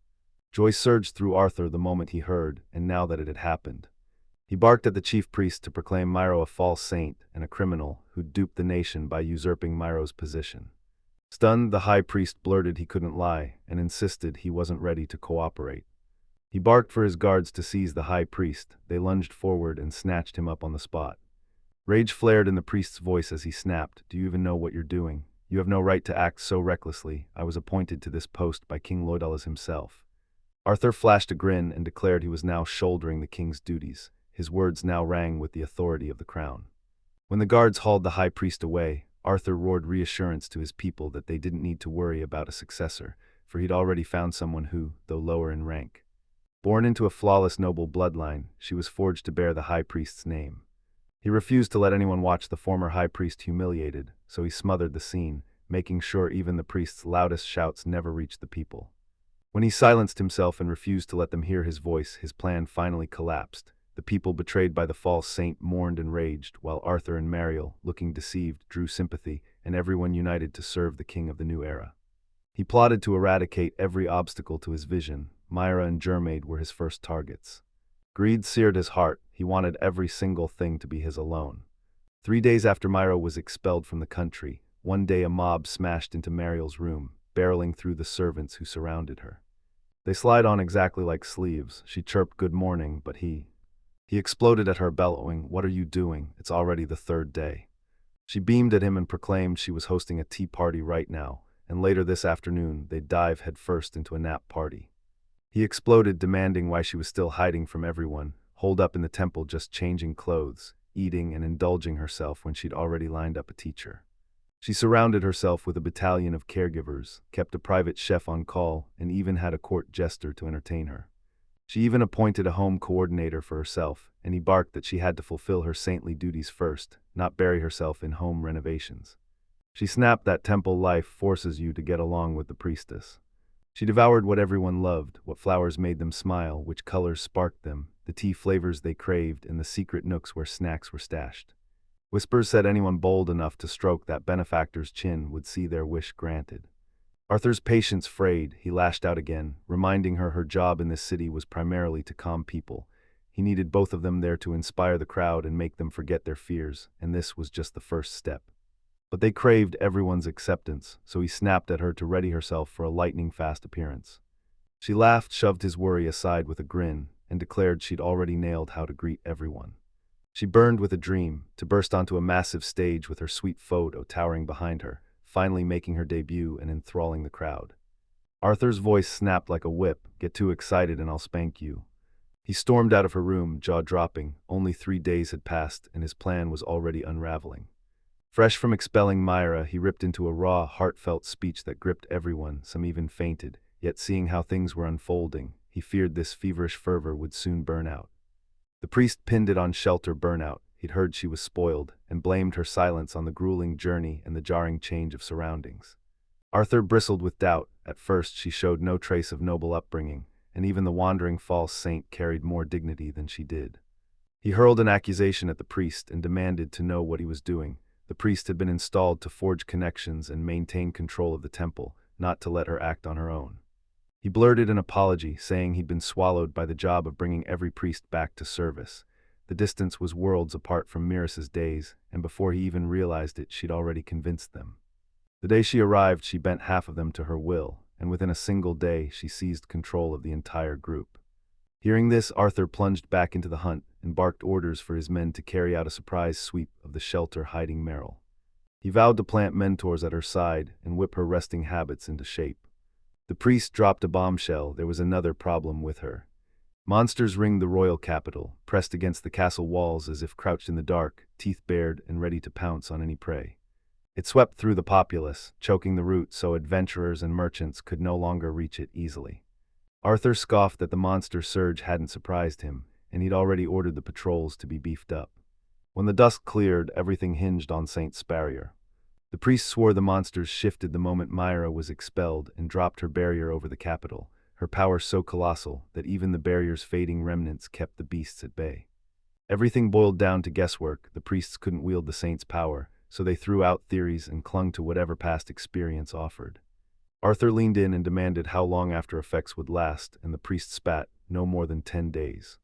Speaker 1: Joy surged through Arthur the moment he heard, and now that it had happened. He barked at the chief priest to proclaim Myro a false saint and a criminal who'd duped the nation by usurping Myro's position. Stunned, the high priest blurted he couldn't lie, and insisted he wasn't ready to cooperate. He barked for his guards to seize the high priest. They lunged forward and snatched him up on the spot. Rage flared in the priest's voice as he snapped, "Do you even know what you're doing? You have no right to act so recklessly. I was appointed to this post by King Loidalas himself." Arthur flashed a grin and declared he was now shouldering the king's duties. His words now rang with the authority of the crown. When the guards hauled the high priest away, Arthur roared reassurance to his people that they didn't need to worry about a successor, for he'd already found someone who, though lower in rank, born into a flawless noble bloodline, she was forged to bear the high priest's name. He refused to let anyone watch the former high priest humiliated, so he smothered the scene, making sure even the priest's loudest shouts never reached the people. When he silenced himself and refused to let them hear his voice, his plan finally collapsed. The people betrayed by the false saint mourned and raged, while Arthur and Mariel, looking deceived, drew sympathy, and everyone united to serve the king of the new era. He plotted to eradicate every obstacle to his vision. Myra and Germaid were his first targets. Greed seared his heart. He wanted every single thing to be his alone. 3 days after Myra was expelled from the country, one day a mob smashed into Mariel's room, barreling through the servants who surrounded her. They slid on exactly like sleeves. She chirped good morning, but he exploded at her, bellowing, "What are you doing? It's already the 3rd day." She beamed at him and proclaimed she was hosting a tea party right now, and later this afternoon they'd dive headfirst into a nap party. He exploded, demanding why she was still hiding from everyone, holed up in the temple just changing clothes, eating and indulging herself when she'd already lined up a teacher. She surrounded herself with a battalion of caregivers, kept a private chef on call, and even had a court jester to entertain her. She even appointed a home coordinator for herself, and he barked that she had to fulfill her saintly duties first, not bury herself in home renovations. She snapped that temple life forces you to get along with the priestess. She devoured what everyone loved, what flowers made them smile, which colors sparked them, the tea flavors they craved, and the secret nooks where snacks were stashed. Whispers said anyone bold enough to stroke that benefactor's chin would see their wish granted. Arthur's patience frayed. He lashed out again, reminding her job in this city was primarily to calm people. He needed both of them there to inspire the crowd and make them forget their fears, and this was just the first step. But they craved everyone's acceptance, so he snapped at her to ready herself for a lightning-fast appearance. She laughed, shoved his worry aside with a grin, and declared she'd already nailed how to greet everyone. She burned with a dream, to burst onto a massive stage with her sweet photo towering behind her, finally making her debut and enthralling the crowd. Arthur's voice snapped like a whip, "Get too excited and I'll spank you." He stormed out of her room, jaw dropping. Only 3 days had passed, and his plan was already unraveling. Fresh from expelling Myra, he ripped into a raw, heartfelt speech that gripped everyone, some even fainted, yet seeing how things were unfolding, he feared this feverish fervor would soon burn out. The priest pinned it on shelter burnout. He'd heard she was spoiled, and blamed her silence on the grueling journey and the jarring change of surroundings. Arthur bristled with doubt. At first she showed no trace of noble upbringing, and even the wandering false saint carried more dignity than she did. He hurled an accusation at the priest and demanded to know what he was doing. The priest had been installed to forge connections and maintain control of the temple, not to let her act on her own. He blurted an apology, saying he'd been swallowed by the job of bringing every priest back to service. The distance was worlds apart from Miris's days, and before he even realized it, she'd already convinced them. The day she arrived, she bent half of them to her will, and within a single day she seized control of the entire group. Hearing this, Arthur plunged back into the hunt and barked orders for his men to carry out a surprise sweep of the shelter hiding Meryl. He vowed to plant mentors at her side and whip her resting habits into shape. The priest dropped a bombshell. There was another problem with her. Monsters ringed the royal capital, pressed against the castle walls as if crouched in the dark, teeth bared and ready to pounce on any prey. It swept through the populace, choking the route so adventurers and merchants could no longer reach it easily. Arthur scoffed that the monster surge hadn't surprised him, and he'd already ordered the patrols to be beefed up. When the dusk cleared, everything hinged on Saint's barrier. The priest swore the monsters shifted the moment Myra was expelled and dropped her barrier over the capital, her power so colossal that even the barrier's fading remnants kept the beasts at bay. Everything boiled down to guesswork. The priests couldn't wield the Saint's power, so they threw out theories and clung to whatever past experience offered. Arthur leaned in and demanded how long after effects would last, and the priest spat, no more than 10 days.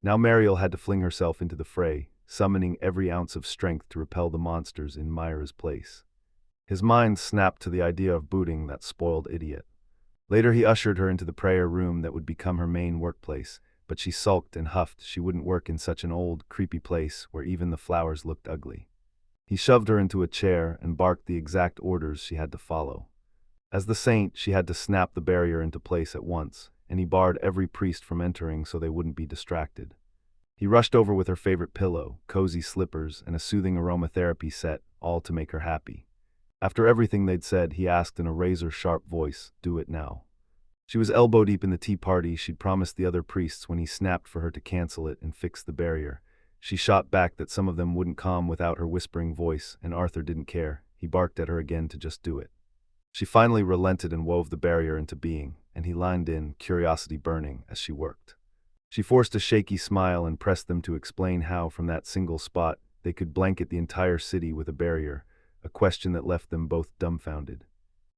Speaker 1: Now Mariel had to fling herself into the fray, summoning every ounce of strength to repel the monsters in Myra's place. His mind snapped to the idea of booting that spoiled idiot. Later he ushered her into the prayer room that would become her main workplace, but she sulked and huffed. She wouldn't work in such an old, creepy place where even the flowers looked ugly. He shoved her into a chair and barked the exact orders she had to follow. As the saint, she had to snap the barrier into place at once, and he barred every priest from entering so they wouldn't be distracted. He rushed over with her favorite pillow, cozy slippers, and a soothing aromatherapy set, all to make her happy. After everything they'd said, he asked in a razor-sharp voice, "Do it now." She was elbow-deep in the tea party she'd promised the other priests when he snapped for her to cancel it and fix the barrier. She shot back that some of them wouldn't calm without her whispering voice, and Arthur didn't care. He barked at her again to just do it. She finally relented and wove the barrier into being, and he lined in, curiosity burning, as she worked. She forced a shaky smile and pressed them to explain how, from that single spot, they could blanket the entire city with a barrier, a question that left them both dumbfounded.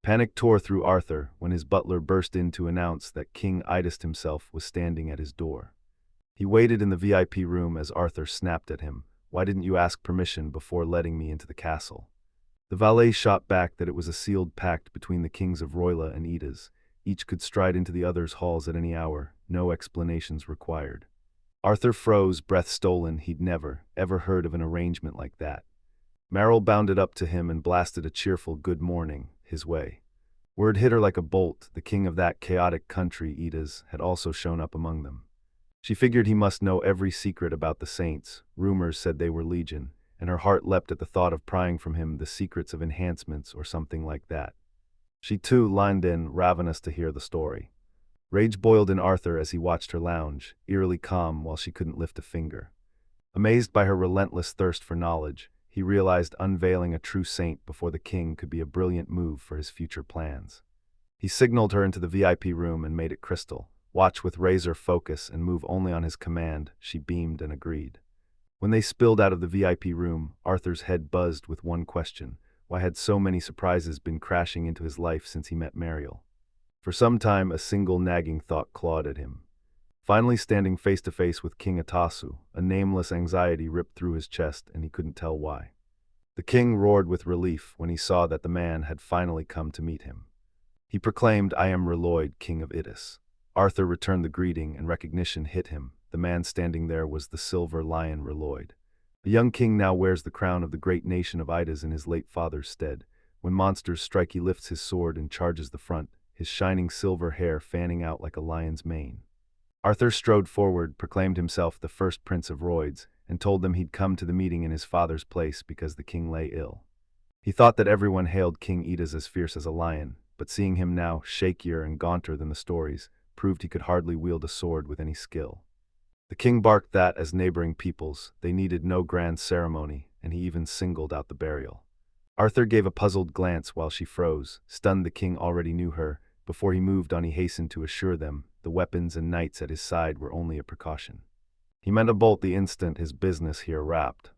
Speaker 1: Panic tore through Arthur when his butler burst in to announce that King Idas himself was standing at his door. He waited in the VIP room as Arthur snapped at him, "Why didn't you ask permission before letting me into the castle?" The valet shot back that it was a sealed pact between the kings of Roila and Idas. Each could stride into the other's halls at any hour, no explanations required. Arthur froze, breath stolen. He'd never, ever heard of an arrangement like that. Meryl bounded up to him and blasted a cheerful good morning his way. Word hit her like a bolt. The king of that chaotic country, Idas, had also shown up among them. She figured he must know every secret about the saints. Rumors said they were legion, and her heart leapt at the thought of prying from him the secrets of enhancements or something like that. She too lined in, ravenous to hear the story. Rage boiled in Arthur as he watched her lounge, eerily calm while she couldn't lift a finger. Amazed by her relentless thirst for knowledge, he realized unveiling a true saint before the king could be a brilliant move for his future plans. He signaled her into the VIP room and made it crystal. Watch with razor focus and move only on his command. She beamed and agreed. When they spilled out of the VIP room, Arthur's head buzzed with one question. Why had so many surprises been crashing into his life since he met Mariel? For some time, a single nagging thought clawed at him. Finally standing face to face with King Atasu, a nameless anxiety ripped through his chest and he couldn't tell why. The king roared with relief when he saw that the man had finally come to meet him. He proclaimed, "I am Reloid, king of Idas." Arthur returned the greeting and recognition hit him. The man standing there was the silver lion Reloid. The young king now wears the crown of the great nation of Idas in his late father's stead. When monsters strike, he lifts his sword and charges the front, his shining silver hair fanning out like a lion's mane. Arthur strode forward, proclaimed himself the first prince of Roids, and told them he'd come to the meeting in his father's place because the king lay ill. He thought that everyone hailed King Idas as fierce as a lion, but seeing him now, shakier and gaunter than the stories, proved he could hardly wield a sword with any skill. The king barked that, as neighboring peoples, they needed no grand ceremony, and he even singled out the burial. Arthur gave a puzzled glance while she froze, stunned. The king already knew her. Before he moved on, he hastened to assure them the weapons and knights at his side were only a precaution. He meant a bolt the instant his business here wrapped.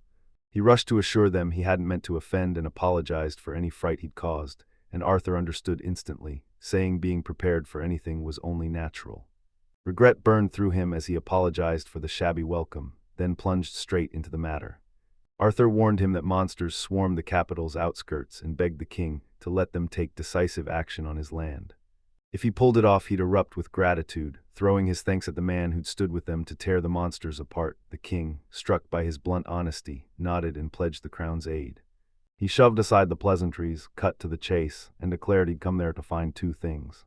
Speaker 1: He rushed to assure them he hadn't meant to offend and apologized for any fright he'd caused, and Arthur understood instantly, saying being prepared for anything was only natural. Regret burned through him as he apologized for the shabby welcome, then plunged straight into the matter. Arthur warned him that monsters swarmed the capital's outskirts and begged the king to let them take decisive action on his land. If he pulled it off, he'd erupt with gratitude, throwing his thanks at the man who'd stood with them to tear the monsters apart. The king, struck by his blunt honesty, nodded and pledged the crown's aid. He shoved aside the pleasantries, cut to the chase, and declared he'd come there to find two things.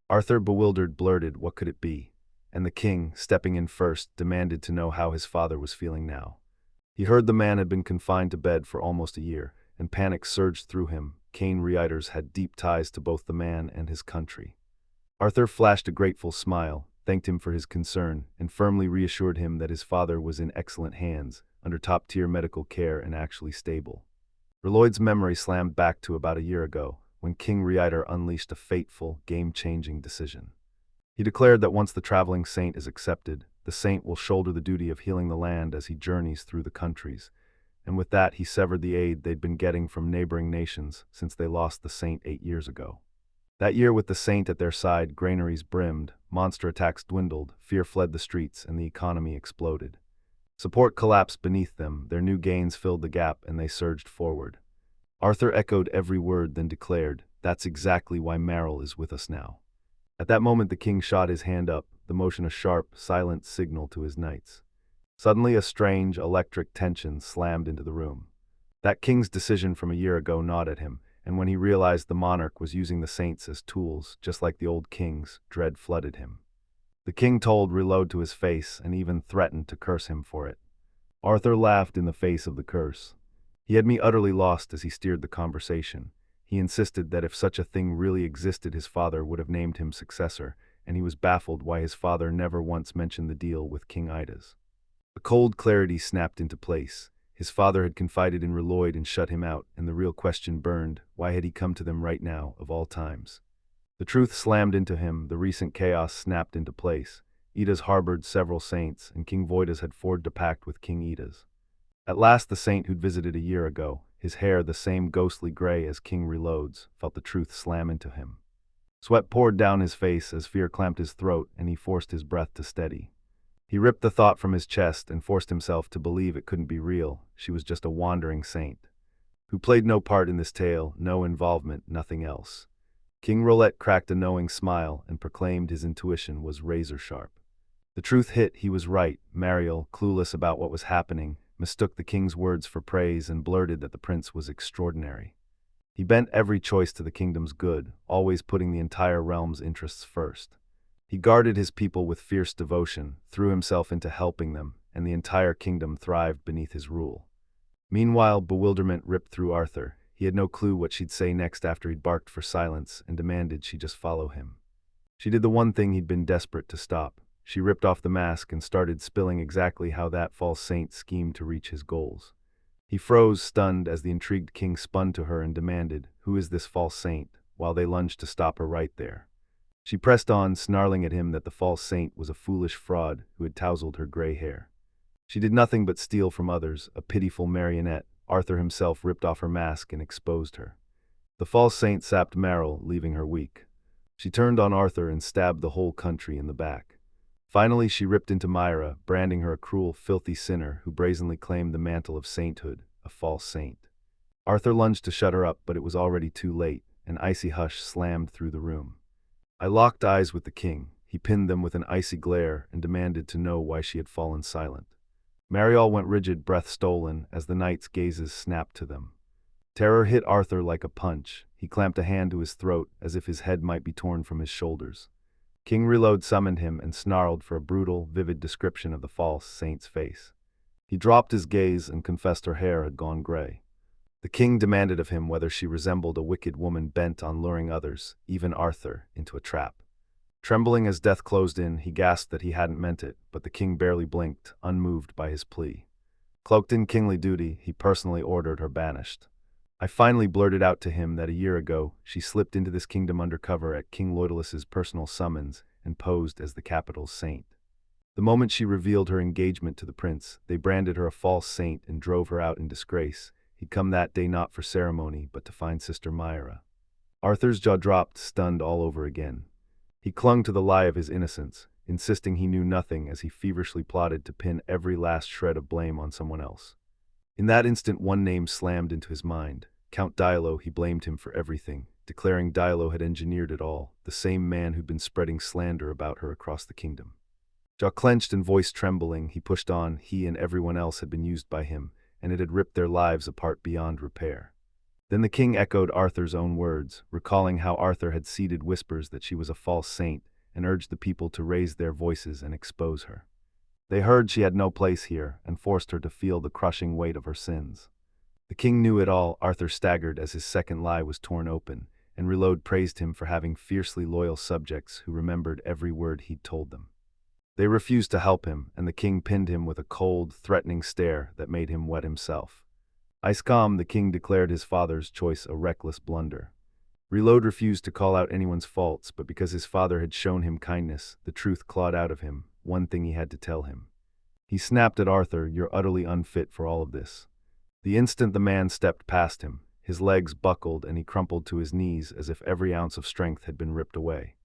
Speaker 1: Arthur, bewildered, blurted, "What could it be?" And the king, stepping in first, demanded to know how his father was feeling now. He heard the man had been confined to bed for almost a year, and panic surged through him. Cain Reiters had deep ties to both the man and his country. Arthur flashed a grateful smile, thanked him for his concern, and firmly reassured him that his father was in excellent hands, under top-tier medical care and actually stable. Reloid's memory slammed back to about a year ago, when King Reiter unleashed a fateful, game-changing decision. He declared that once the traveling saint is accepted, the saint will shoulder the duty of healing the land as he journeys through the countries, and with that he severed the aid they'd been getting from neighboring nations since they lost the saint 8 years ago. That year, with the saint at their side, granaries brimmed, monster attacks dwindled, fear fled the streets, and the economy exploded. Support collapsed beneath them, their new gains filled the gap, and they surged forward. Arthur echoed every word, then declared, "That's exactly why Merrill is with us now." At that moment the king shot his hand up, the motion a sharp, silent signal to his knights. Suddenly a strange, electric tension slammed into the room. That king's decision from a year ago gnawed at him, and when he realized the monarch was using the saints as tools, just like the old kings, dread flooded him. The king told Reload to his face and even threatened to curse him for it. Arthur laughed in the face of the curse. He had me utterly lost as he steered the conversation. He insisted that if such a thing really existed, his father would have named him successor, and he was baffled why his father never once mentioned the deal with King Idas. A cold clarity snapped into place. His father had confided in Reloid and shut him out, and the real question burned: why had he come to them right now, of all times? The truth slammed into him, the recent chaos snapped into place. Idas harbored several saints, and King Voidas had forged a pact with King Idas. At last the saint who'd visited a year ago, his hair the same ghostly gray as King Reload's, felt the truth slam into him. Sweat poured down his face as fear clamped his throat, and he forced his breath to steady. He ripped the thought from his chest and forced himself to believe it couldn't be real. She was just a wandering saint, who played no part in this tale, no involvement, nothing else. King Roulette cracked a knowing smile and proclaimed his intuition was razor-sharp. The truth hit, he was right. Mariel, clueless about what was happening, mistook the king's words for praise and blurted that the prince was extraordinary. He bent every choice to the kingdom's good, always putting the entire realm's interests first. He guarded his people with fierce devotion, threw himself into helping them, and the entire kingdom thrived beneath his rule. Meanwhile, bewilderment ripped through Arthur. He had no clue what she'd say next after he'd barked for silence and demanded she just follow him. She did the one thing he'd been desperate to stop. She ripped off the mask and started spilling exactly how that false saint schemed to reach his goals. He froze, stunned, as the intrigued king spun to her and demanded, "Who is this false saint?" while they lunged to stop her right there. She pressed on, snarling at him that the false saint was a foolish fraud who had tousled her gray hair. She did nothing but steal from others, a pitiful marionette. Arthur himself ripped off her mask and exposed her. The false saint sapped Merrill, leaving her weak. She turned on Arthur and stabbed the whole country in the back. Finally, she ripped into Myra, branding her a cruel, filthy sinner who brazenly claimed the mantle of sainthood, a false saint. Arthur lunged to shut her up, but it was already too late. An icy hush slammed through the room. I locked eyes with the king. He pinned them with an icy glare and demanded to know why she had fallen silent. Mariel went rigid, breath stolen, as the knight's gazes snapped to them. Terror hit Arthur like a punch. He clamped a hand to his throat, as if his head might be torn from his shoulders. King Reload summoned him and snarled for a brutal, vivid description of the false saint's face. He dropped his gaze and confessed her hair had gone gray. The king demanded of him whether she resembled a wicked woman bent on luring others, even Arthur, into a trap. Trembling as death closed in, he gasped that he hadn't meant it, but the king barely blinked, unmoved by his plea. Cloaked in kingly duty, he personally ordered her banished. I finally blurted out to him that a year ago, she slipped into this kingdom undercover at King Loidalus's personal summons and posed as the capital's saint. The moment she revealed her engagement to the prince, they branded her a false saint and drove her out in disgrace. He'd come that day not for ceremony, but to find Sister Myra. Arthur's jaw dropped, stunned all over again. He clung to the lie of his innocence, insisting he knew nothing as he feverishly plotted to pin every last shred of blame on someone else. In that instant, one name slammed into his mind. Count Dialo. He blamed him for everything, declaring Dialo had engineered it all, the same man who'd been spreading slander about her across the kingdom. Jaw clenched and voice trembling, he pushed on. He and everyone else had been used by him, and it had ripped their lives apart beyond repair. Then the king echoed Arthur's own words, recalling how Arthur had seeded whispers that she was a false saint, and urged the people to raise their voices and expose her. They heard she had no place here, and forced her to feel the crushing weight of her sins. The king knew it all. Arthur staggered as his second lie was torn open, and Reload praised him for having fiercely loyal subjects who remembered every word he'd told them. They refused to help him, and the king pinned him with a cold, threatening stare that made him wet himself. Ice calm, the king declared his father's choice a reckless blunder. Reload refused to call out anyone's faults, but because his father had shown him kindness, the truth clawed out of him, one thing he had to tell him. He snapped at Arthur, "You're utterly unfit for all of this." The instant the man stepped past him, his legs buckled and he crumpled to his knees as if every ounce of strength had been ripped away.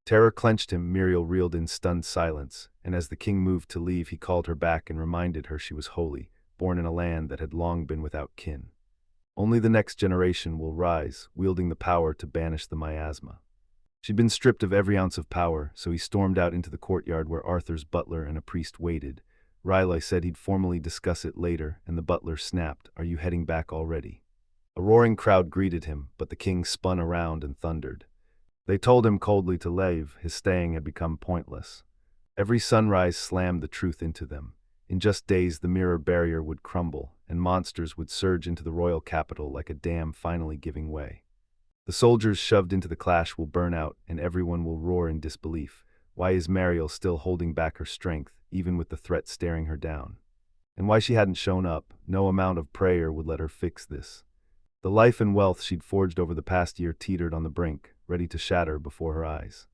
Speaker 1: Terror clenched him. Muriel reeled in stunned silence, and as the king moved to leave, he called her back and reminded her she was holy, born in a land that had long been without kin. Only the next generation will rise, wielding the power to banish the miasma. She'd been stripped of every ounce of power, so he stormed out into the courtyard where Arthur's butler and a priest waited. Riley said he'd formally discuss it later, and the butler snapped, "Are you heading back already?" A roaring crowd greeted him, but the king spun around and thundered. They told him coldly to leave. His staying had become pointless. Every sunrise slammed the truth into them. In just days, the mirror barrier would crumble, and monsters would surge into the royal capital like a dam finally giving way. The soldiers shoved into the clash will burn out, and everyone will roar in disbelief. Why is Mariel still holding back her strength, even with the threat staring her down? And why she hadn't shown up? No amount of prayer would let her fix this. The life and wealth she'd forged over the past year teetered on the brink, ready to shatter before her eyes.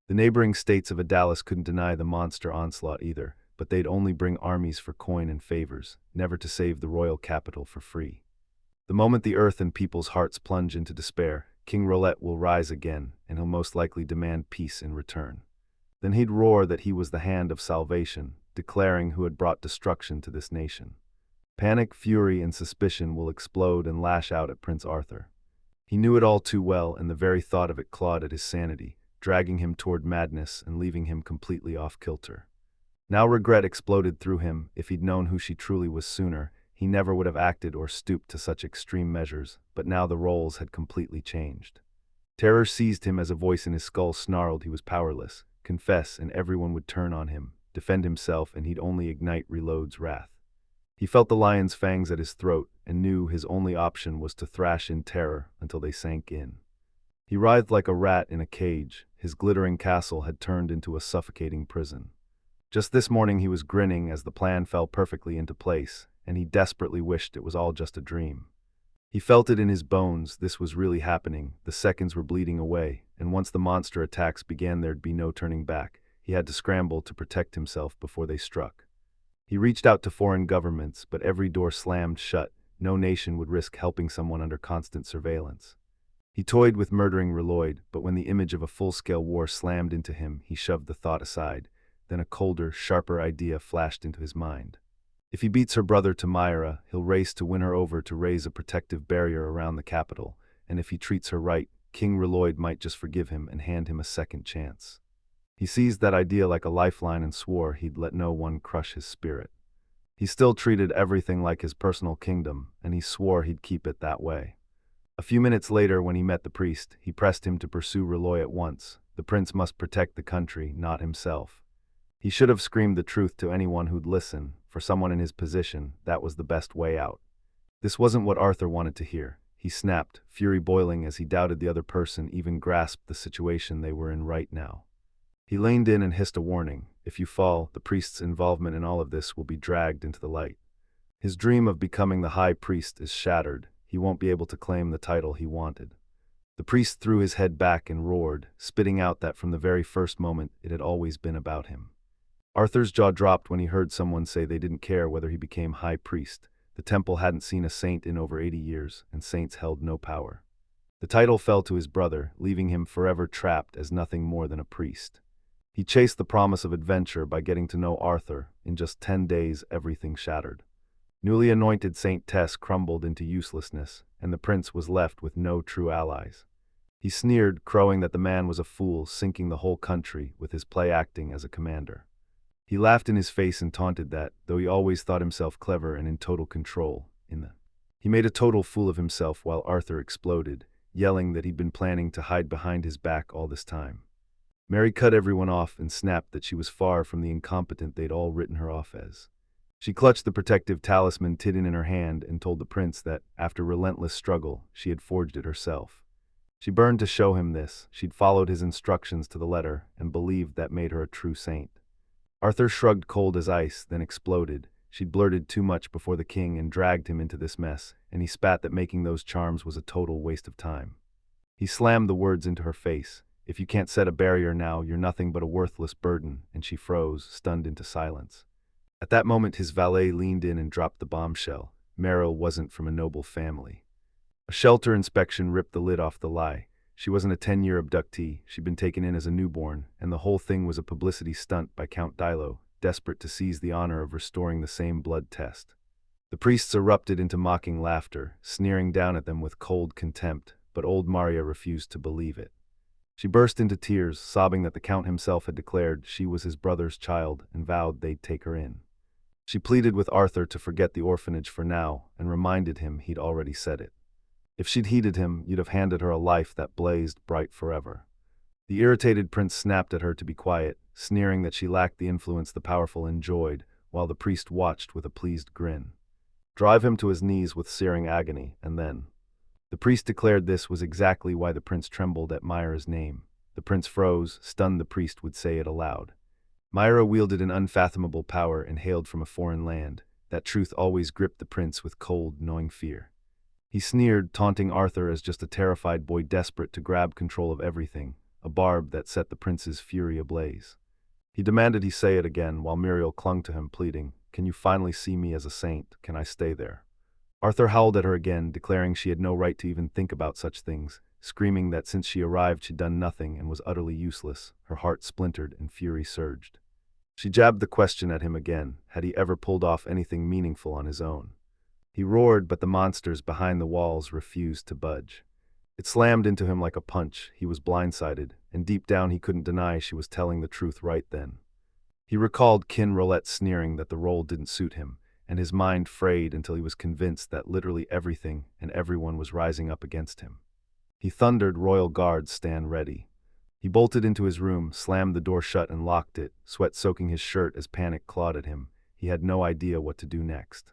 Speaker 1: The neighboring states of Adalis couldn't deny the monster onslaught either, but they'd only bring armies for coin and favors, never to save the royal capital for free. The moment the earth and people's hearts plunge into despair, King Roulette will rise again, and he'll most likely demand peace in return. Then he'd roar that he was the hand of salvation, declaring who had brought destruction to this nation. Panic, fury, and suspicion will explode and lash out at Prince Arthur. He knew it all too well, and the very thought of it clawed at his sanity, dragging him toward madness and leaving him completely off kilter. Now regret exploded through him. If he'd known who she truly was sooner, he never would have acted or stooped to such extreme measures, but now the roles had completely changed. Terror seized him as a voice in his skull snarled he was powerless. Confess, and everyone would turn on him. Defend himself, and he'd only ignite Reload's wrath. He felt the lion's fangs at his throat, and knew his only option was to thrash in terror until they sank in. He writhed like a rat in a cage. His glittering castle had turned into a suffocating prison. Just this morning he was grinning as the plan fell perfectly into place, and he desperately wished it was all just a dream. He felt it in his bones. This was really happening. The seconds were bleeding away, and once the monster attacks began, there'd be no turning back. He had to scramble to protect himself before they struck. He reached out to foreign governments, but every door slammed shut. No nation would risk helping someone under constant surveillance. He toyed with murdering Reloid, but when the image of a full-scale war slammed into him, he shoved the thought aside. Then a colder, sharper idea flashed into his mind. If he beats her brother to Myra, he'll race to win her over to raise a protective barrier around the capital, and if he treats her right, King Reloid might just forgive him and hand him a second chance. He seized that idea like a lifeline and swore he'd let no one crush his spirit. He still treated everything like his personal kingdom, and he swore he'd keep it that way. A few minutes later, when he met the priest, he pressed him to pursue Reloy at once. The prince must protect the country, not himself. He should have screamed the truth to anyone who'd listen. For someone in his position, that was the best way out. This wasn't what Arthur wanted to hear. He snapped, fury boiling as he doubted the other person even grasped the situation they were in right now. He leaned in and hissed a warning. If you fall, the priest's involvement in all of this will be dragged into the light. His dream of becoming the high priest is shattered. He won't be able to claim the title he wanted. The priest threw his head back and roared, spitting out that from the very first moment it had always been about him. Arthur's jaw dropped when he heard someone say they didn't care whether he became high priest. The temple hadn't seen a saint in over 80 years, and saints held no power. The title fell to his brother, leaving him forever trapped as nothing more than a priest. He chased the promise of adventure by getting to know Arthur. In just 10 days, everything shattered. Newly anointed Saint Tess crumbled into uselessness, and the prince was left with no true allies. He sneered, crowing that the man was a fool, sinking the whole country with his play acting as a commander. He laughed in his face and taunted that, though he always thought himself clever and in total control, he made a total fool of himself while Arthur exploded, yelling that he'd been planning to hide behind his back all this time. Mary cut everyone off and snapped that she was far from the incompetent they'd all written her off as. She clutched the protective talisman Tidin in her hand and told the prince that, after relentless struggle, she had forged it herself. She burned to show him this. She'd followed his instructions to the letter and believed that made her a true saint. Arthur shrugged cold as ice, then exploded. She'd blurted too much before the king and dragged him into this mess, and he spat that making those charms was a total waste of time. He slammed the words into her face. If you can't set a barrier now, you're nothing but a worthless burden, and she froze, stunned into silence. At that moment his valet leaned in and dropped the bombshell. Meryl wasn't from a noble family. A shelter inspection ripped the lid off the lie. She wasn't a 10-year abductee, she'd been taken in as a newborn, and the whole thing was a publicity stunt by Count Dilo, desperate to seize the honor of restoring the same blood test. The priests erupted into mocking laughter, sneering down at them with cold contempt, but old Maria refused to believe it. She burst into tears, sobbing that the Count himself had declared she was his brother's child and vowed they'd take her in. She pleaded with Arthur to forget the orphanage for now and reminded him he'd already said it. If she'd heeded him, you'd have handed her a life that blazed bright forever. The irritated prince snapped at her to be quiet, sneering that she lacked the influence the powerful enjoyed, while the priest watched with a pleased grin. Drive him to his knees with searing agony, and then. The priest declared this was exactly why the prince trembled at Myra's name. The prince froze, stunned the priest would say it aloud. Myra wielded an unfathomable power and hailed from a foreign land. That truth always gripped the prince with cold, gnawing fear. He sneered, taunting Arthur as just a terrified boy desperate to grab control of everything, a barb that set the prince's fury ablaze. He demanded he say it again while Muriel clung to him, pleading, "Can you finally see me as a saint? Can I stay there?" Arthur howled at her again, declaring she had no right to even think about such things, screaming that since she arrived she'd done nothing and was utterly useless. Her heart splintered and fury surged. She jabbed the question at him again. Had he ever pulled off anything meaningful on his own? He roared, but the monsters behind the walls refused to budge. It slammed into him like a punch. He was blindsided, and deep down he couldn't deny she was telling the truth right then. He recalled Kin Rolette sneering that the role didn't suit him, and his mind frayed until he was convinced that literally everything and everyone was rising up against him. He thundered, "Royal guards, stand ready." He bolted into his room, slammed the door shut and locked it, sweat soaking his shirt as panic clawed at him. He had no idea what to do next.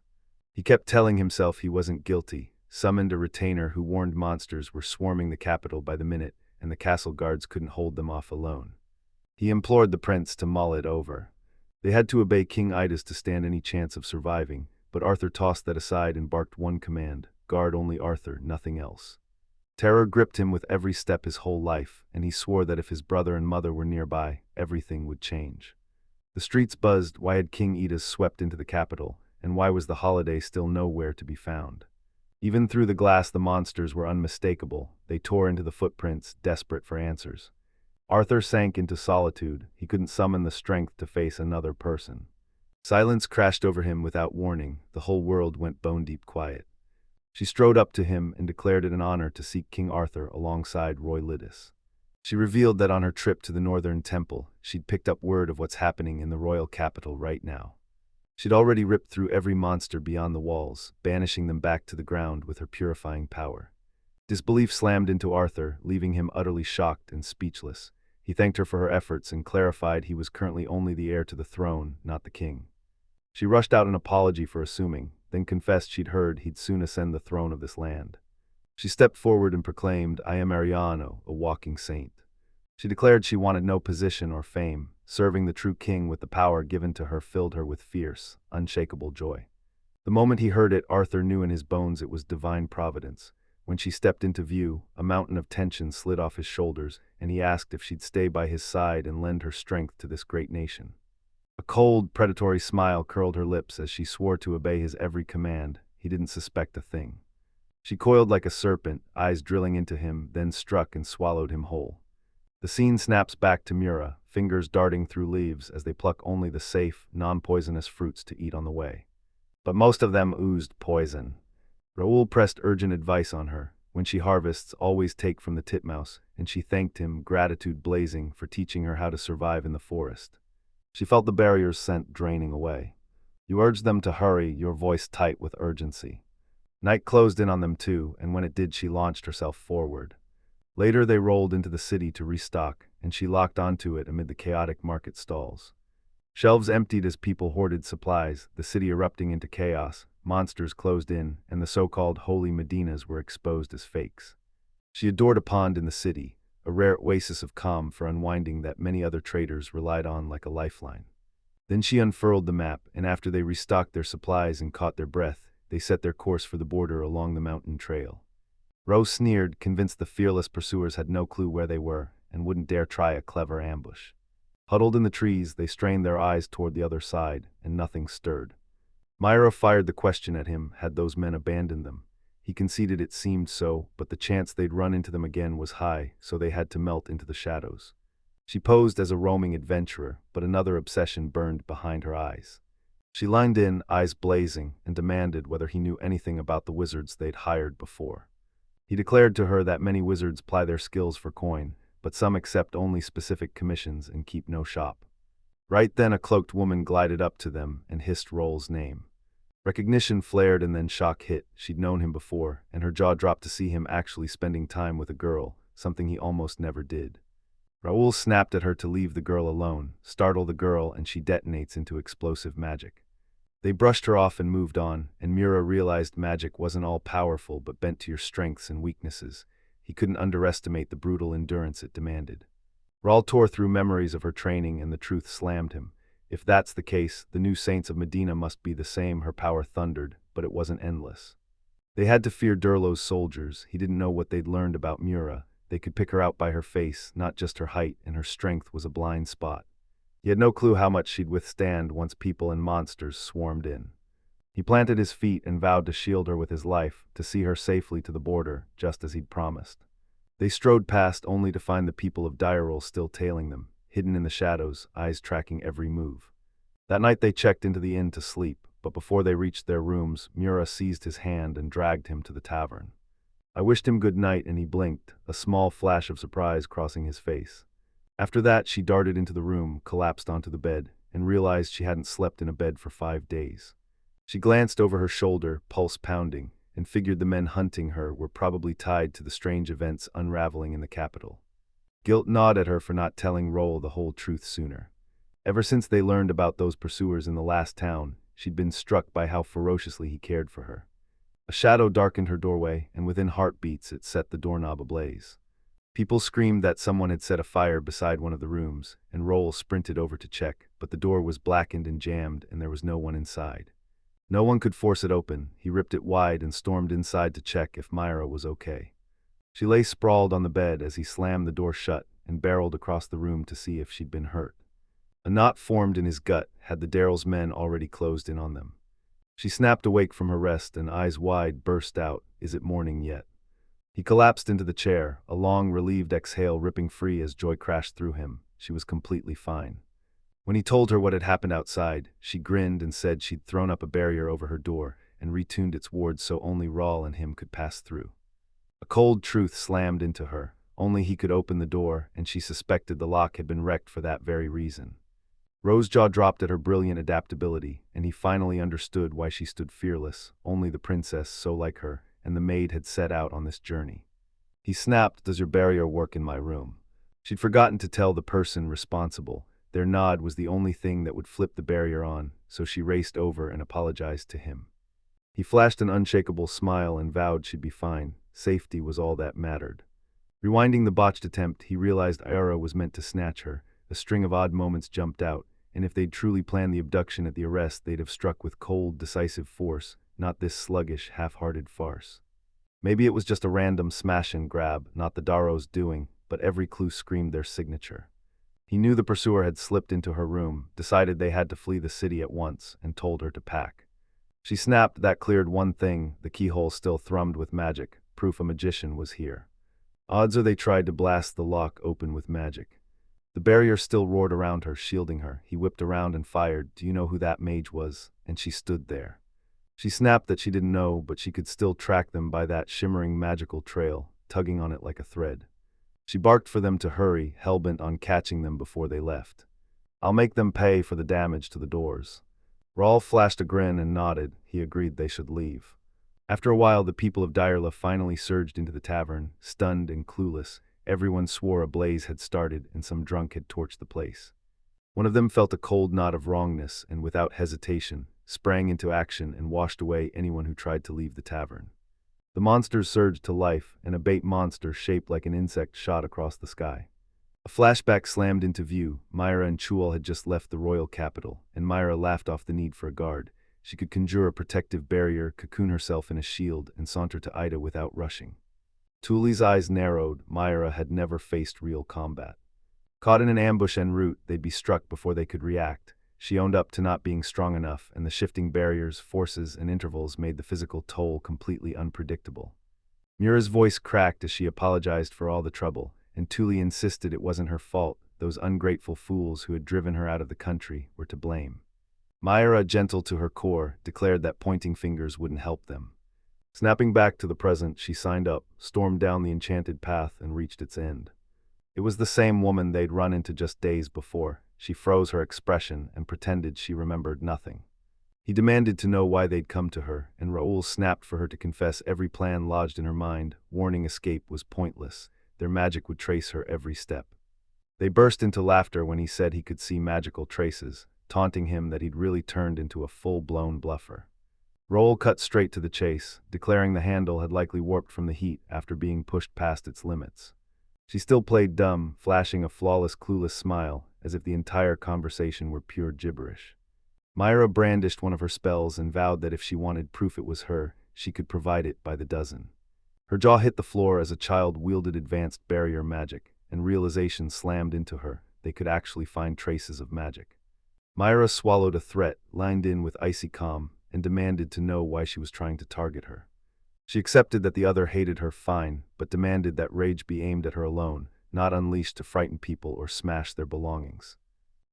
Speaker 1: He kept telling himself he wasn't guilty, summoned a retainer who warned monsters were swarming the capital by the minute, and the castle guards couldn't hold them off alone. He implored the prince to mull it over. They had to obey King Idas to stand any chance of surviving, but Arthur tossed that aside and barked one command: guard only Arthur, nothing else. Terror gripped him with every step his whole life, and he swore that if his brother and mother were nearby, everything would change. The streets buzzed. Why had King Idas swept into the capital, and why was the holiday still nowhere to be found? Even through the glass the monsters were unmistakable. They tore into the footprints, desperate for answers. Arthur sank into solitude. He couldn't summon the strength to face another person. Silence crashed over him without warning. The whole world went bone-deep quiet. She strode up to him and declared it an honor to seek King Arthur alongside Roy Lidis. She revealed that on her trip to the Northern Temple, she'd picked up word of what's happening in the royal capital right now. She'd already ripped through every monster beyond the walls, banishing them back to the ground with her purifying power. Disbelief slammed into Arthur, leaving him utterly shocked and speechless. He thanked her for her efforts and clarified he was currently only the heir to the throne, not the king. She rushed out an apology for assuming, then confessed she'd heard he'd soon ascend the throne of this land. She stepped forward and proclaimed, "I am Ariano, a walking saint." She declared she wanted no position or fame. Serving the true king with the power given to her filled her with fierce, unshakable joy. The moment he heard it, Arthur knew in his bones it was divine providence. When she stepped into view, a mountain of tension slid off his shoulders, and he asked if she'd stay by his side and lend her strength to this great nation. A cold, predatory smile curled her lips as she swore to obey his every command. He didn't suspect a thing. She coiled like a serpent, eyes drilling into him, then struck and swallowed him whole. The scene snaps back to Mura, fingers darting through leaves as they pluck only the safe, non-poisonous fruits to eat on the way. But most of them oozed poison. Raoul pressed urgent advice on her. When she harvests, always take from the titmouse, and she thanked him, gratitude blazing, for teaching her how to survive in the forest. She felt the barrier's scent draining away. You urged them to hurry, your voice tight with urgency. Night closed in on them too, and when it did she launched herself forward. Later they rolled into the city to restock, and she locked onto it amid the chaotic market stalls. Shelves emptied as people hoarded supplies, the city erupting into chaos, monsters closed in, and the so-called holy Medinas were exposed as fakes. She adored a pond in the city, a rare oasis of calm for unwinding that many other traders relied on like a lifeline. Then she unfurled the map, and after they restocked their supplies and caught their breath, they set their course for the border along the mountain trail. Rose sneered, convinced the fearless pursuers had no clue where they were and wouldn't dare try a clever ambush. Huddled in the trees, they strained their eyes toward the other side, and nothing stirred. Myra fired the question at him, had those men abandoned them? He conceded it seemed so, but the chance they'd run into them again was high, so they had to melt into the shadows. She posed as a roaming adventurer, but another obsession burned behind her eyes. She lined in, eyes blazing, and demanded whether he knew anything about the wizards they'd hired before. He declared to her that many wizards ply their skills for coin, but some accept only specific commissions and keep no shop. Right then a cloaked woman glided up to them and hissed Roll's name. Recognition flared and then shock hit. She'd known him before, and her jaw dropped to see him actually spending time with a girl, something he almost never did. Raoul snapped at her to leave the girl alone, startle the girl, and she detonates into explosive magic. They brushed her off and moved on, and Mura realized magic wasn't all powerful but bent to your strengths and weaknesses. He couldn't underestimate the brutal endurance it demanded. Raoul tore through memories of her training, and the truth slammed him. If that's the case, the new saints of Medina must be the same. Her power thundered, but it wasn't endless. They had to fear Durlow's soldiers. He didn't know what they'd learned about Mura. They could pick her out by her face, not just her height, and her strength was a blind spot. He had no clue how much she'd withstand once people and monsters swarmed in. He planted his feet and vowed to shield her with his life, to see her safely to the border, just as he'd promised. They strode past only to find the people of Direwell still tailing them, hidden in the shadows, eyes tracking every move. That night they checked into the inn to sleep, but before they reached their rooms, Mura seized his hand and dragged him to the tavern. I wished him good night and he blinked, a small flash of surprise crossing his face. After that, she darted into the room, collapsed onto the bed, and realized she hadn't slept in a bed for 5 days. She glanced over her shoulder, pulse pounding, and figured the men hunting her were probably tied to the strange events unraveling in the capital. Guilt gnawed at her for not telling Roll the whole truth sooner. Ever since they learned about those pursuers in the last town, she'd been struck by how ferociously he cared for her. A shadow darkened her doorway, and within heartbeats it set the doorknob ablaze. People screamed that someone had set a fire beside one of the rooms, and Roll sprinted over to check, but the door was blackened and jammed, and there was no one inside. No one could force it open. He ripped it wide and stormed inside to check if Myra was okay. She lay sprawled on the bed as he slammed the door shut and barreled across the room to see if she'd been hurt. A knot formed in his gut. Had the Darrell's men already closed in on them? She snapped awake from her rest and, eyes wide, burst out, "Is it morning yet?" He collapsed into the chair, a long, relieved exhale ripping free as joy crashed through him. She was completely fine. When he told her what had happened outside, she grinned and said she'd thrown up a barrier over her door and retuned its wards so only Rawl and him could pass through. A cold truth slammed into her. Only he could open the door, and she suspected the lock had been wrecked for that very reason. Rose's jaw dropped at her brilliant adaptability, and he finally understood why she stood fearless. Only the princess, so like her, and the maid had set out on this journey. He snapped, "Does your barrier work in my room?" She'd forgotten to tell the person responsible. Their nod was the only thing that would flip the barrier on, so she raced over and apologized to him. He flashed an unshakable smile and vowed she'd be fine. Safety was all that mattered. Rewinding the botched attempt, he realized Ayara was meant to snatch her. A string of odd moments jumped out, and if they'd truly planned the abduction at the arrest, they'd have struck with cold, decisive force, not this sluggish, half-hearted farce. Maybe it was just a random smash and grab, not the Daro's doing, but every clue screamed their signature. He knew the pursuer had slipped into her room, decided they had to flee the city at once, and told her to pack. She snapped. That cleared one thing. The keyhole still thrummed with magic, proof a magician was here. Odds are they tried to blast the lock open with magic. The barrier still roared around her, shielding her. He whipped around and fired. Do you know who that mage was? And she stood there. She snapped that she didn't know, but she could still track them by that shimmering magical trail, tugging on it like a thread. She barked for them to hurry, hell-bent on catching them before they left. I'll make them pay for the damage to the doors. Raul flashed a grin and nodded. He agreed they should leave. After a while, the people of Direla finally surged into the tavern, stunned and clueless. Everyone swore a blaze had started and some drunk had torched the place. One of them felt a cold knot of wrongness and, without hesitation, sprang into action and washed away anyone who tried to leave the tavern. The monsters surged to life, and a bait monster shaped like an insect shot across the sky. A flashback slammed into view. Myra and Chuol had just left the royal capital, and Myra laughed off the need for a guard. She could conjure a protective barrier, cocoon herself in a shield, and saunter to Ida without rushing. Tuli's eyes narrowed. Myra had never faced real combat. Caught in an ambush en route, they'd be struck before they could react. She owned up to not being strong enough, and the shifting barriers, forces, and intervals made the physical toll completely unpredictable. Mura's voice cracked as she apologized for all the trouble, and Tuli insisted it wasn't her fault. Those ungrateful fools who had driven her out of the country were to blame. Myra, gentle to her core, declared that pointing fingers wouldn't help them. Snapping back to the present, she signed up, stormed down the enchanted path, and reached its end. It was the same woman they'd run into just days before. She froze her expression and pretended she remembered nothing. He demanded to know why they'd come to her, and Raoul snapped for her to confess every plan lodged in her mind. Warning escape was pointless. Their magic would trace her every step. They burst into laughter when he said he could see magical traces, taunting him that he'd really turned into a full-blown bluffer. Raoul cut straight to the chase, declaring the handle had likely warped from the heat after being pushed past its limits. She still played dumb, flashing a flawless, clueless smile, as if the entire conversation were pure gibberish. Myra brandished one of her spells and vowed that if she wanted proof it was her, she could provide it by the dozen. Her jaw hit the floor as a child wielded advanced barrier magic, and realization slammed into her. They could actually find traces of magic. Myra swallowed a threat, lined in with icy calm, and demanded to know why she was trying to target her. She accepted that the other hated her fine, but demanded that rage be aimed at her alone, not unleashed to frighten people or smash their belongings.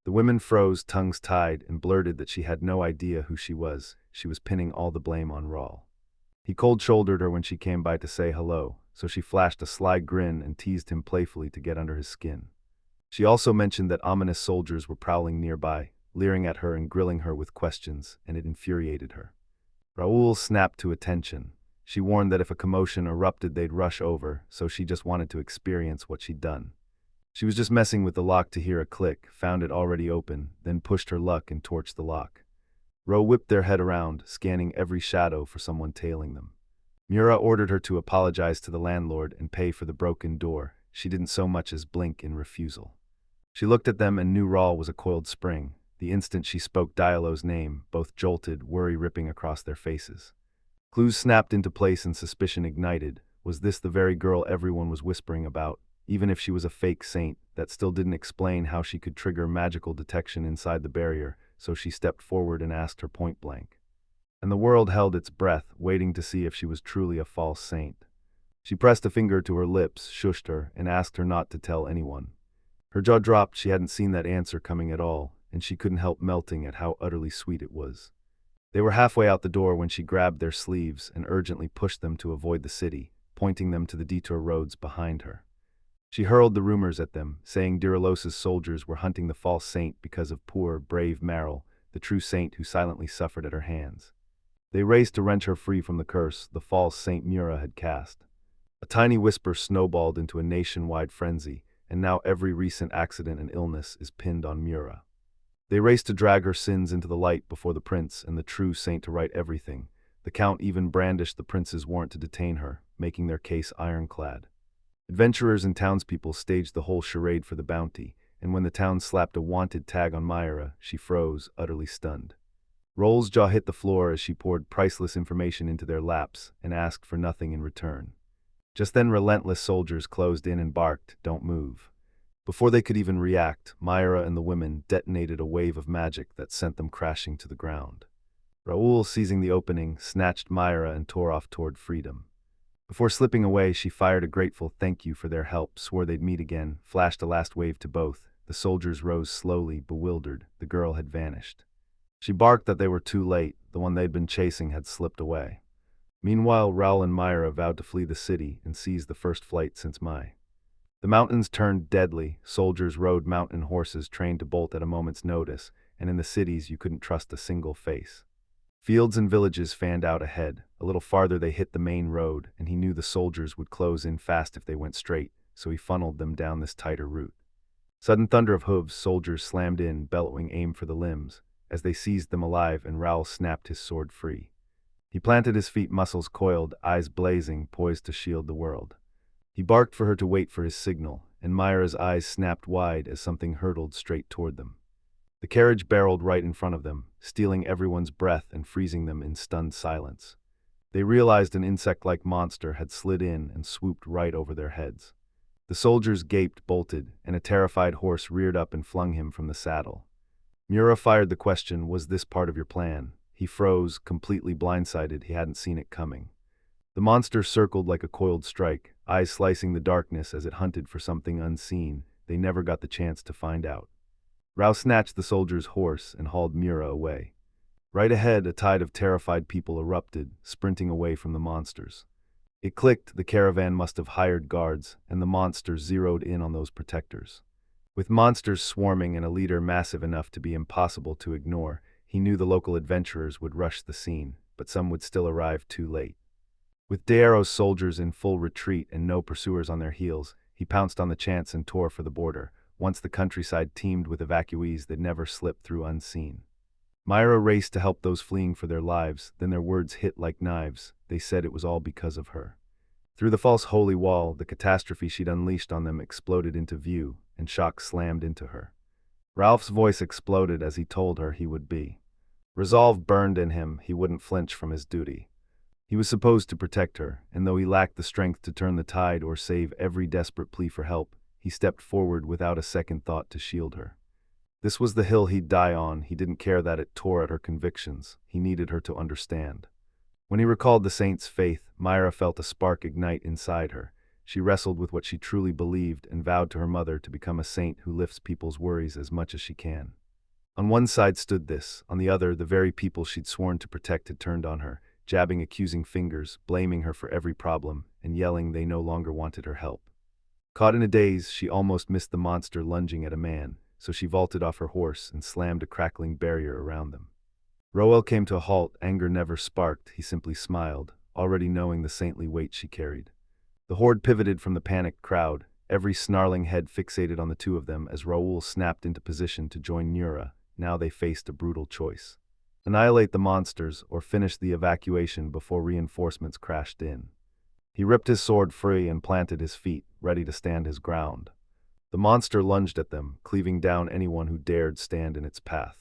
Speaker 1: The women froze, tongues tied, and blurted that she had no idea who she was. She was pinning all the blame on Raul. He cold-shouldered her when she came by to say hello, so she flashed a sly grin and teased him playfully to get under his skin. She also mentioned that ominous soldiers were prowling nearby, leering at her and grilling her with questions, and it infuriated her. Raoul snapped to attention. She warned that if a commotion erupted they'd rush over, so she just wanted to experience what she'd done. She was just messing with the lock to hear a click, found it already open, then pushed her luck and torched the lock. Ro whipped their head around, scanning every shadow for someone tailing them. Mura ordered her to apologize to the landlord and pay for the broken door. She didn't so much as blink in refusal. She looked at them and knew Raul was a coiled spring. The instant she spoke Dialo's name, both jolted, worry ripping across their faces. Clues snapped into place and suspicion ignited. Was this the very girl everyone was whispering about? Even if she was a fake saint, that still didn't explain how she could trigger magical detection inside the barrier, so she stepped forward and asked her point blank. And the world held its breath, waiting to see if she was truly a false saint. She pressed a finger to her lips, shushed her, and asked her not to tell anyone. Her jaw dropped. She hadn't seen that answer coming at all, and she couldn't help melting at how utterly sweet it was. They were halfway out the door when she grabbed their sleeves and urgently pushed them to avoid the city, pointing them to the detour roads behind her. She hurled the rumors at them, saying Direlos's soldiers were hunting the false saint because of poor, brave Maril, the true saint who silently suffered at her hands. They raced to wrench her free from the curse the false Saint Mura had cast. A tiny whisper snowballed into a nationwide frenzy, and now every recent accident and illness is pinned on Mura. They raced to drag her sins into the light before the prince and the true saint to right everything, The Count even brandished the prince's warrant to detain her, making their case ironclad. Adventurers and townspeople staged the whole charade for the bounty, and when the town slapped a wanted tag on Myra, she froze, utterly stunned. Roll's jaw hit the floor as she poured priceless information into their laps and asked for nothing in return. Just then relentless soldiers closed in and barked, "Don't move." Before they could even react, Myra and the women detonated a wave of magic that sent them crashing to the ground. Raoul, seizing the opening, snatched Myra and tore off toward freedom. Before slipping away, she fired a grateful thank you for their help, swore they'd meet again, flashed a last wave to both. The soldiers rose slowly, bewildered. The girl had vanished. She barked that they were too late. The one they'd been chasing had slipped away. Meanwhile, Raoul and Myra vowed to flee the city and seize the first flight since Mai. The mountains turned deadly. Soldiers rode mountain horses trained to bolt at a moment's notice, and in the cities you couldn't trust a single face. Fields and villages fanned out ahead. A little farther they hit the main road, and he knew the soldiers would close in fast if they went straight, so he funneled them down this tighter route. Sudden thunder of hooves, soldiers slammed in, bellowing aim for the limbs, as they seized them alive, and Raoul snapped his sword free. He planted his feet, muscles coiled, eyes blazing, poised to shield the world. He barked for her to wait for his signal, and Myra's eyes snapped wide as something hurtled straight toward them. The carriage barreled right in front of them, stealing everyone's breath and freezing them in stunned silence. They realized an insect-like monster had slid in and swooped right over their heads. The soldiers gaped, bolted, and a terrified horse reared up and flung him from the saddle. Mura fired the question, "Was this part of your plan?" He froze, completely blindsided. He hadn't seen it coming. The monster circled like a coiled strike, eyes slicing the darkness as it hunted for something unseen. They never got the chance to find out. Rao snatched the soldier's horse and hauled Mura away. Right ahead, a tide of terrified people erupted, sprinting away from the monsters. It clicked, the caravan must have hired guards, and the monsters zeroed in on those protectors. With monsters swarming and a leader massive enough to be impossible to ignore, he knew the local adventurers would rush the scene, but some would still arrive too late. With Daero's soldiers in full retreat and no pursuers on their heels, he pounced on the chance and tore for the border. Once the countryside teemed with evacuees that never slipped through unseen. Myra raced to help those fleeing for their lives, then their words hit like knives. They said it was all because of her. Through the false holy wall, the catastrophe she'd unleashed on them exploded into view, and shock slammed into her. Ralph's voice exploded as he told her he would be. Resolve burned in him. He wouldn't flinch from his duty. He was supposed to protect her, and though he lacked the strength to turn the tide or save every desperate plea for help, he stepped forward without a second thought to shield her. This was the hill he'd die on. He didn't care that it tore at her convictions. He needed her to understand. When he recalled the saint's faith, Myra felt a spark ignite inside her. She wrestled with what she truly believed and vowed to her mother to become a saint who lifts people's worries as much as she can. On one side stood this, on the other, the very people she'd sworn to protect had turned on her, jabbing accusing fingers, blaming her for every problem, and yelling they no longer wanted her help. Caught in a daze, she almost missed the monster lunging at a man, so she vaulted off her horse and slammed a crackling barrier around them. Roel came to a halt, anger never sparked. He simply smiled, already knowing the saintly weight she carried. The horde pivoted from the panicked crowd, every snarling head fixated on the two of them as Raoul snapped into position to join Nura. Now they faced a brutal choice. Annihilate the monsters or finish the evacuation before reinforcements crashed in. He ripped his sword free and planted his feet, ready to stand his ground. The monster lunged at them, cleaving down anyone who dared stand in its path.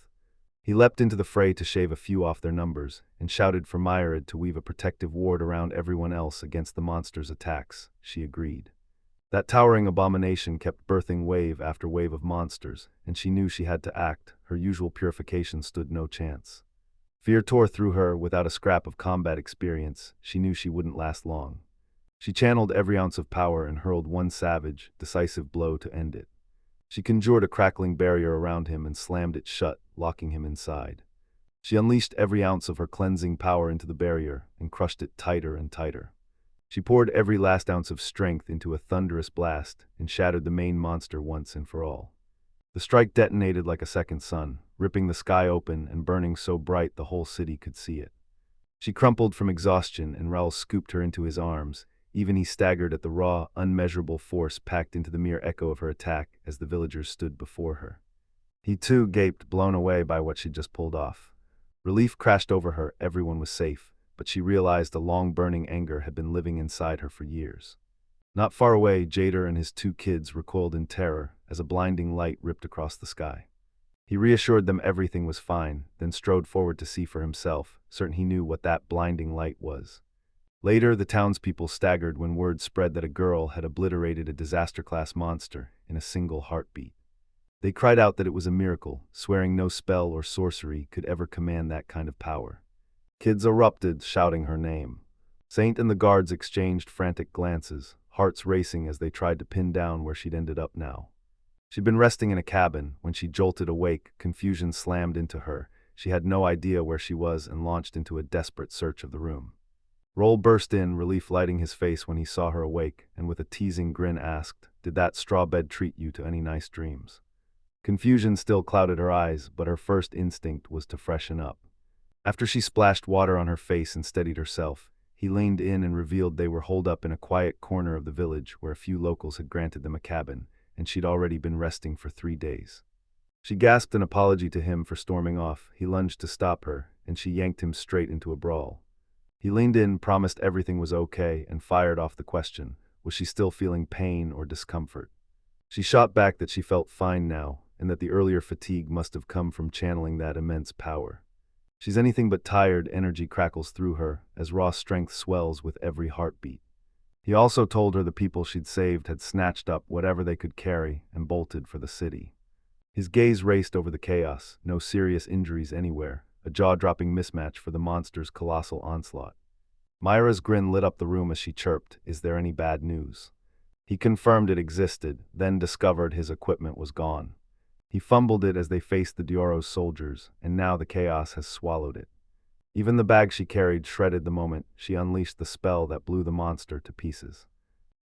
Speaker 1: He leapt into the fray to shave a few off their numbers, and shouted for Myrid to weave a protective ward around everyone else against the monster's attacks. She agreed. That towering abomination kept birthing wave after wave of monsters, and she knew she had to act. Her usual purification stood no chance. Fear tore through her. Without a scrap of combat experience, she knew she wouldn't last long. She channeled every ounce of power and hurled one savage, decisive blow to end it. She conjured a crackling barrier around him and slammed it shut, locking him inside. She unleashed every ounce of her cleansing power into the barrier and crushed it tighter and tighter. She poured every last ounce of strength into a thunderous blast and shattered the main monster once and for all. The strike detonated like a second sun, ripping the sky open and burning so bright the whole city could see it. She crumpled from exhaustion and Raoul scooped her into his arms. Even he staggered at the raw, unmeasurable force packed into the mere echo of her attack as the villagers stood before her. He too gaped, blown away by what she'd just pulled off. Relief crashed over her. Everyone was safe. but she realized a long-burning anger had been living inside her for years. Not far away, Jader and his two kids recoiled in terror as a blinding light ripped across the sky. He reassured them everything was fine, then strode forward to see for himself, certain he knew what that blinding light was. Later, the townspeople staggered when word spread that a girl had obliterated a disaster-class monster in a single heartbeat. They cried out that it was a miracle, swearing no spell or sorcery could ever command that kind of power. Kids erupted, shouting her name. Saint and the guards exchanged frantic glances, hearts racing as they tried to pin down where she'd ended up now. She'd been resting in a cabin. When she jolted awake, confusion slammed into her. She had no idea where she was and launched into a desperate search of the room. Roll burst in, relief lighting his face when he saw her awake, and with a teasing grin asked, "Did that straw bed treat you to any nice dreams?" Confusion still clouded her eyes, but her first instinct was to freshen up. After she splashed water on her face and steadied herself, he leaned in and revealed they were holed up in a quiet corner of the village where a few locals had granted them a cabin, and she'd already been resting for 3 days. She gasped an apology to him for storming off. He lunged to stop her, and she yanked him straight into a brawl. He leaned in, promised everything was okay, and fired off the question, was she still feeling pain or discomfort? She shot back that she felt fine now, and that the earlier fatigue must have come from channeling that immense power. She's anything but tired, energy crackles through her, as raw strength swells with every heartbeat. He also told her the people she'd saved had snatched up whatever they could carry and bolted for the city. His gaze raced over the chaos, no serious injuries anywhere, a jaw-dropping mismatch for the monster's colossal onslaught. Myra's grin lit up the room as she chirped, "Is there any bad news?" He confirmed it existed, then discovered his equipment was gone. He fumbled it as they faced the Dioro's soldiers, and now the chaos has swallowed it. Even the bag she carried shredded the moment she unleashed the spell that blew the monster to pieces.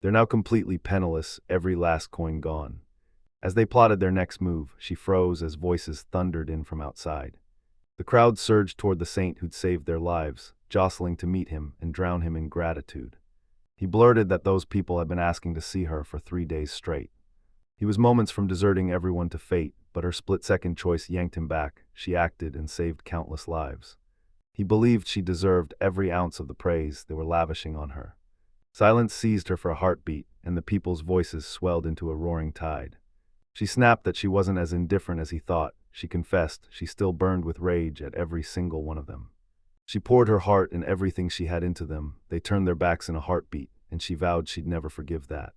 Speaker 1: They're now completely penniless, every last coin gone. As they plotted their next move, she froze as voices thundered in from outside. The crowd surged toward the saint who'd saved their lives, jostling to meet him and drown him in gratitude. He blurted that those people had been asking to see her for 3 days straight. He was moments from deserting everyone to fate, but her split-second choice yanked him back. She acted and saved countless lives. He believed she deserved every ounce of the praise they were lavishing on her. Silence seized her for a heartbeat, and the people's voices swelled into a roaring tide. She snapped that she wasn't as indifferent as he thought. She confessed she still burned with rage at every single one of them. She poured her heart and everything she had into them. They turned their backs in a heartbeat, and she vowed she'd never forgive that.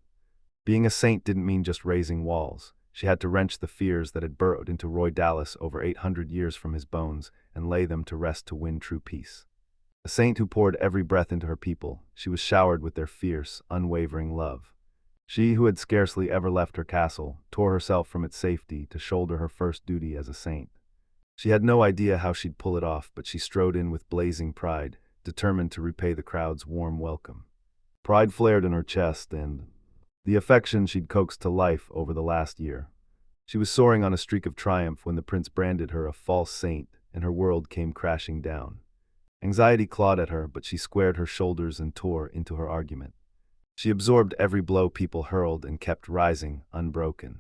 Speaker 1: Being a saint didn't mean just raising walls. She had to wrench the fears that had burrowed into Roy Dallas over 800 years from his bones and lay them to rest to win true peace. A saint who poured every breath into her people, she was showered with their fierce, unwavering love. She, who had scarcely ever left her castle, tore herself from its safety to shoulder her first duty as a saint. She had no idea how she'd pull it off, but she strode in with blazing pride, determined to repay the crowd's warm welcome. Pride flared in her chest and the affection she'd coaxed to life over the last year. She was soaring on a streak of triumph when the prince branded her a false saint and her world came crashing down. Anxiety clawed at her, but she squared her shoulders and tore into her argument. She absorbed every blow people hurled and kept rising, unbroken.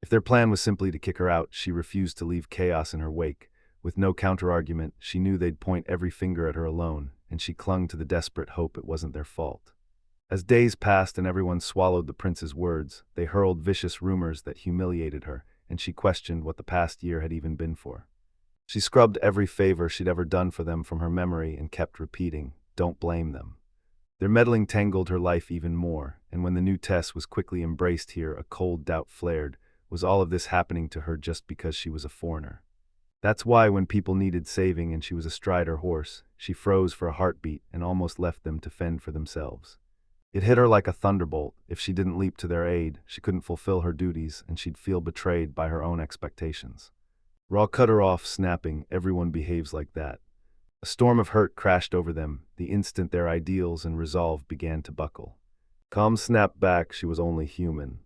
Speaker 1: If their plan was simply to kick her out, she refused to leave chaos in her wake. With no counter-argument, she knew they'd point every finger at her alone, and she clung to the desperate hope it wasn't their fault. As days passed and everyone swallowed the prince's words, they hurled vicious rumors that humiliated her, and she questioned what the past year had even been for. She scrubbed every favor she'd ever done for them from her memory and kept repeating, "Don't blame them." Their meddling tangled her life even more, and when the new Tess was quickly embraced here, a cold doubt flared. Was all of this happening to her just because she was a foreigner? That's why when people needed saving and she was astride her horse, she froze for a heartbeat and almost left them to fend for themselves. It hit her like a thunderbolt. If she didn't leap to their aid, she couldn't fulfill her duties and she'd feel betrayed by her own expectations. Raw cut her off, snapping, "Everyone behaves like that." A storm of hurt crashed over them, the instant their ideals and resolve began to buckle. Calm snapped back, she was only human.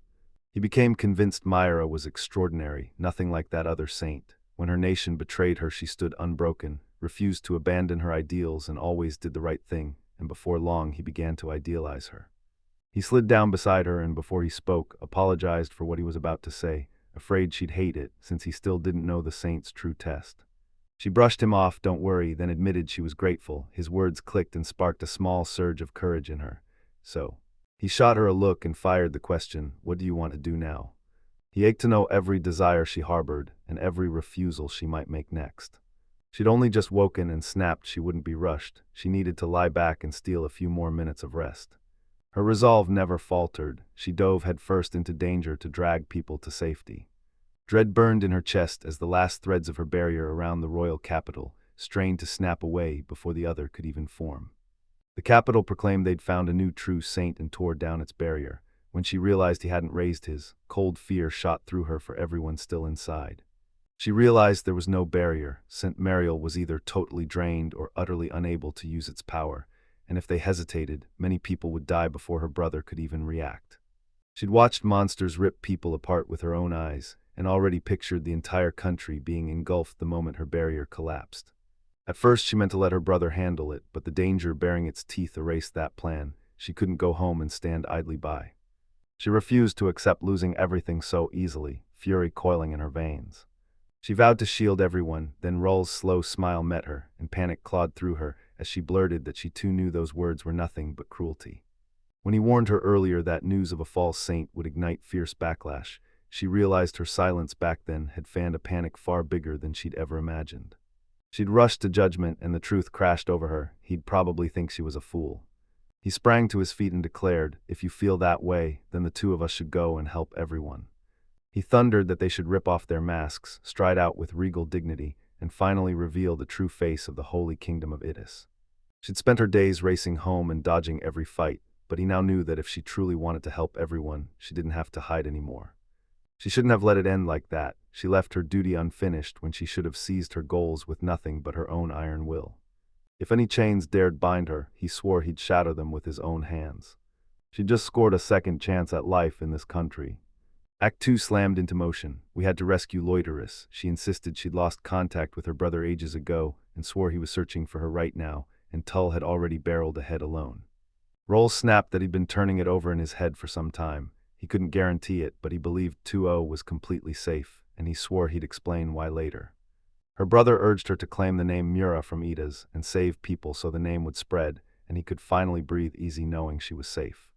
Speaker 1: He became convinced Myra was extraordinary, nothing like that other saint. When her nation betrayed her, she stood unbroken, refused to abandon her ideals and always did the right thing, and before long he began to idealize her. He slid down beside her and before he spoke, apologized for what he was about to say, afraid she'd hate it since he still didn't know the saint's true test. She brushed him off, "Don't worry," then admitted she was grateful. His words clicked and sparked a small surge of courage in her. "So?" He shot her a look and fired the question, "What do you want to do now?" He ached to know every desire she harbored and every refusal she might make next. She'd only just woken and snapped she wouldn't be rushed. She needed to lie back and steal a few more minutes of rest. Her resolve never faltered. She dove headfirst into danger to drag people to safety. Dread burned in her chest as the last threads of her barrier around the royal capital strained to snap away before the other could even form. The capital proclaimed they'd found a new true saint and tore down its barrier. When she realized he hadn't raised his, cold fear shot through her for everyone still inside. She realized there was no barrier. St. Mariel was either totally drained or utterly unable to use its power, and if they hesitated, many people would die before her brother could even react. She'd watched monsters rip people apart with her own eyes, and already pictured the entire country being engulfed the moment her barrier collapsed. At first she meant to let her brother handle it, but the danger baring its teeth erased that plan. She couldn't go home and stand idly by. She refused to accept losing everything so easily, fury coiling in her veins. She vowed to shield everyone, then Rull's slow smile met her, and panic clawed through her as she blurted that she too knew those words were nothing but cruelty. When he warned her earlier that news of a false saint would ignite fierce backlash, she realized her silence back then had fanned a panic far bigger than she'd ever imagined. She'd rushed to judgment and the truth crashed over her. He'd probably think she was a fool. He sprang to his feet and declared, "If you feel that way, then the two of us should go and help everyone." He thundered that they should rip off their masks, stride out with regal dignity, and finally reveal the true face of the holy kingdom of Idis. She'd spent her days racing home and dodging every fight, but he now knew that if she truly wanted to help everyone, she didn't have to hide anymore. She shouldn't have let it end like that. She left her duty unfinished when she should have seized her goals with nothing but her own iron will. If any chains dared bind her, he swore he'd shatter them with his own hands. She'd just scored a second chance at life in this country. Act 2 slammed into motion. We had to rescue Loiterus. She insisted she'd lost contact with her brother ages ago and swore he was searching for her right now, and Tull had already barreled ahead alone. Roll snapped that he'd been turning it over in his head for some time. He couldn't guarantee it, but he believed 2-0 was completely safe, and he swore he'd explain why later. Her brother urged her to claim the name Mura from Ida's and save people so the name would spread, and he could finally breathe easy knowing she was safe.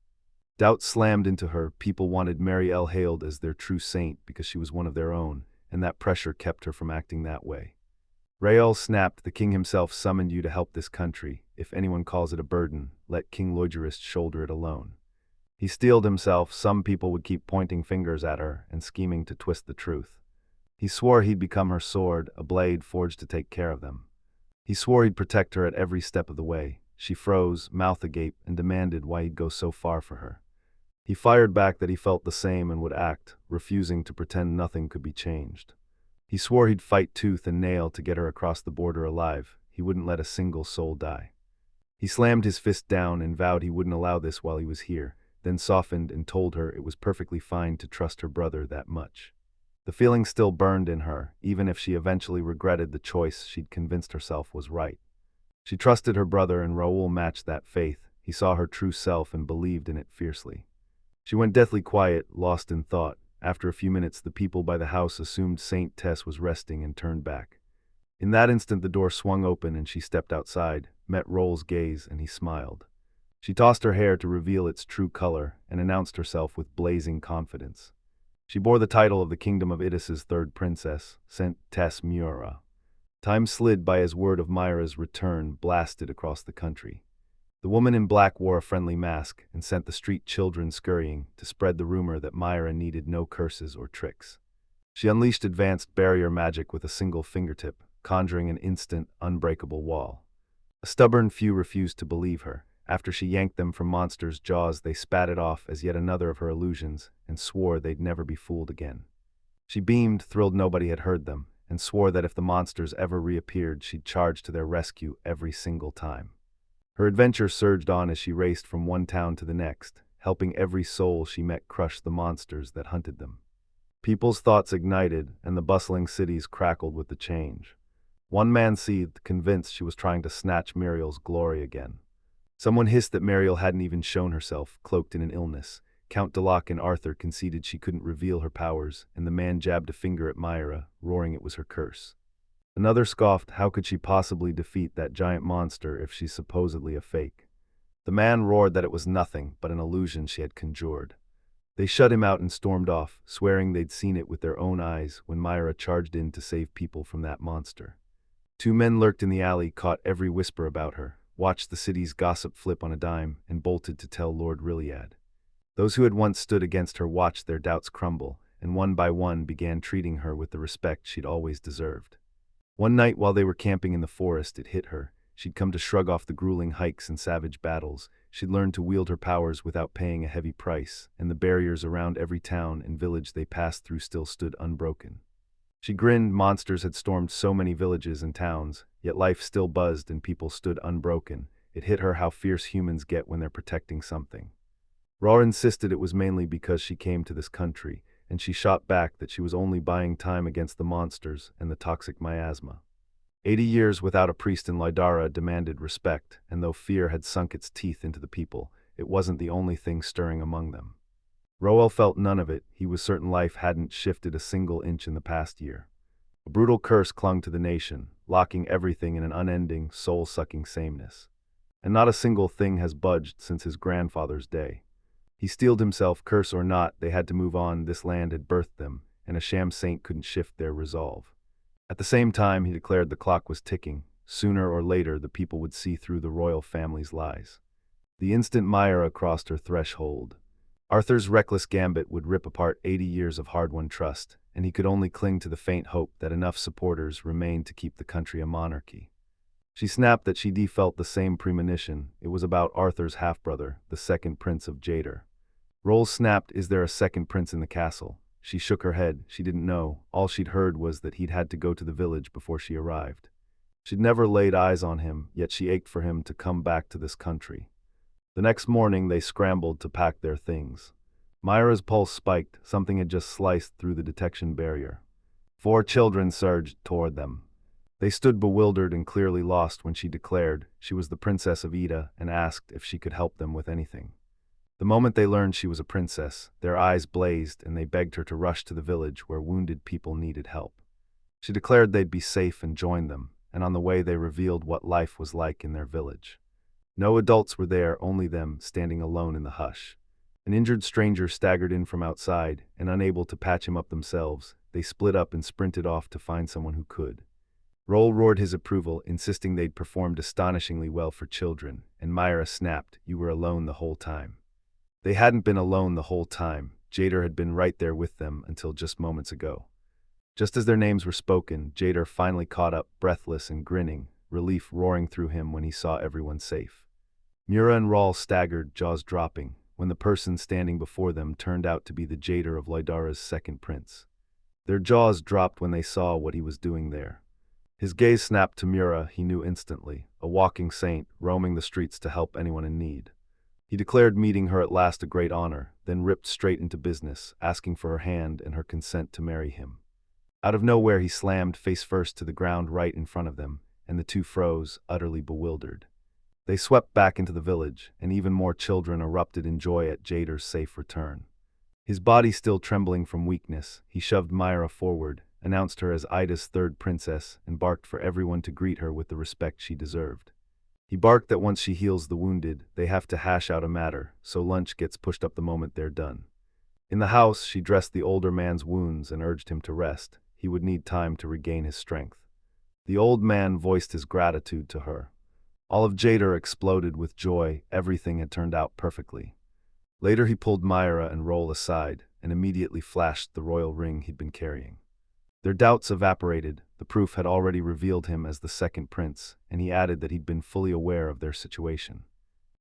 Speaker 1: Doubt slammed into her. People wanted Mary L. hailed as their true saint because she was one of their own, and that pressure kept her from acting that way. Rael snapped, "The king himself summoned you to help this country. If anyone calls it a burden, let King Loiterus shoulder it alone." He steeled himself. Some people would keep pointing fingers at her and scheming to twist the truth. He swore he'd become her sword, a blade forged to take care of them. He swore he'd protect her at every step of the way. She froze, mouth agape, and demanded why he'd go so far for her. He fired back that he felt the same and would act, refusing to pretend nothing could be changed. He swore he'd fight tooth and nail to get her across the border alive. He wouldn't let a single soul die. He slammed his fist down and vowed he wouldn't allow this while he was here, then softened and told her it was perfectly fine to trust her brother that much. The feeling still burned in her, even if she eventually regretted the choice she'd convinced herself was right. She trusted her brother, and Raoul matched that faith. He saw her true self and believed in it fiercely. She went deathly quiet, lost in thought. After a few minutes, the people by the house assumed Saint Tess was resting and turned back. In that instant, the door swung open and she stepped outside, met Roll's gaze, and he smiled. She tossed her hair to reveal its true color and announced herself with blazing confidence. She bore the title of the Kingdom of Idis's third princess, Saint Tess Mura. Time slid by as word of Myra's return blasted across the country. The woman in black wore a friendly mask and sent the street children scurrying to spread the rumor that Myra needed no curses or tricks. She unleashed advanced barrier magic with a single fingertip, conjuring an instant, unbreakable wall. A stubborn few refused to believe her. After she yanked them from monsters' jaws, they spat it off as yet another of her illusions and swore they'd never be fooled again. She beamed, thrilled nobody had heard them, and swore that if the monsters ever reappeared, she'd charge to their rescue every single time. Her adventure surged on as she raced from one town to the next, helping every soul she met crush the monsters that hunted them. People's thoughts ignited, and the bustling cities crackled with the change. One man seethed, convinced she was trying to snatch Muriel's glory again. Someone hissed that Muriel hadn't even shown herself, cloaked in an illness. Count Delac and Arthur conceded she couldn't reveal her powers, and the man jabbed a finger at Myra, roaring it was her curse. Another scoffed, how could she possibly defeat that giant monster if she's supposedly a fake? The man roared that it was nothing but an illusion she had conjured. They shut him out and stormed off, swearing they'd seen it with their own eyes when Myra charged in to save people from that monster. Two men lurked in the alley, caught every whisper about her, watched the city's gossip flip on a dime, and bolted to tell Lord Riliad. Those who had once stood against her watched their doubts crumble, and one by one began treating her with the respect she'd always deserved. One night while they were camping in the forest, it hit her. She'd come to shrug off the grueling hikes and savage battles. She'd learned to wield her powers without paying a heavy price, and the barriers around every town and village they passed through still stood unbroken. She grinned. Monsters had stormed so many villages and towns, yet life still buzzed and people stood unbroken. It hit her how fierce humans get when they're protecting something. Ra insisted it was mainly because she came to this country, and she shot back that she was only buying time against the monsters and the toxic miasma. 80 years without a priest in Lydara demanded respect, and though fear had sunk its teeth into the people, it wasn't the only thing stirring among them. Roel felt none of it. He was certain life hadn't shifted a single inch in the past year. A brutal curse clung to the nation, locking everything in an unending, soul-sucking sameness. And not a single thing has budged since his grandfather's day. He steeled himself, curse or not, they had to move on. This land had birthed them, and a sham saint couldn't shift their resolve. At the same time, he declared the clock was ticking. Sooner or later, the people would see through the royal family's lies. The instant Myra crossed her threshold, Arthur's reckless gambit would rip apart 80 years of hard-won trust, and he could only cling to the faint hope that enough supporters remained to keep the country a monarchy. She snapped that she felt the same premonition. It was about Arthur's half-brother, the second prince of Jadar. Rolls snapped, is there a second prince in the castle? She shook her head. She didn't know. All she'd heard was that he'd had to go to the village before she arrived. She'd never laid eyes on him, yet she ached for him to come back to this country. The next morning they scrambled to pack their things. Myra's pulse spiked. Something had just sliced through the detection barrier. 4 children surged toward them. They stood bewildered and clearly lost when she declared she was the Princess of Ida and asked if she could help them with anything. The moment they learned she was a princess, their eyes blazed and they begged her to rush to the village where wounded people needed help. She declared they'd be safe and joined them, and on the way they revealed what life was like in their village. No adults were there, only them, standing alone in the hush. An injured stranger staggered in from outside, and unable to patch him up themselves, they split up and sprinted off to find someone who could. Roll roared his approval, insisting they'd performed astonishingly well for children, and Myra snapped, you were alone the whole time. They hadn't been alone the whole time. Jadar had been right there with them until just moments ago. Just as their names were spoken, Jadar finally caught up, breathless and grinning, relief roaring through him when he saw everyone safe. Mura and Raul staggered, jaws dropping, when the person standing before them turned out to be the Jadar of Lydara's second prince. Their jaws dropped when they saw what he was doing there. His gaze snapped to Mura. He knew instantly, a walking saint, roaming the streets to help anyone in need. He declared meeting her at last a great honor, then ripped straight into business, asking for her hand and her consent to marry him. Out of nowhere he slammed face first to the ground right in front of them, and the two froze, utterly bewildered. They swept back into the village, and even more children erupted in joy at Jadar's safe return. His body still trembling from weakness, he shoved Myra forward, announced her as Ida's third princess, and barked for everyone to greet her with the respect she deserved. He barked that once she heals the wounded, they have to hash out a matter, so lunch gets pushed up the moment they're done. In the house, she dressed the older man's wounds and urged him to rest. He would need time to regain his strength. The old man voiced his gratitude to her. All of Jadar exploded with joy. Everything had turned out perfectly. Later he pulled Myra and Roll aside, and immediately flashed the royal ring he'd been carrying. Their doubts evaporated. The proof had already revealed him as the second prince, and he added that he'd been fully aware of their situation.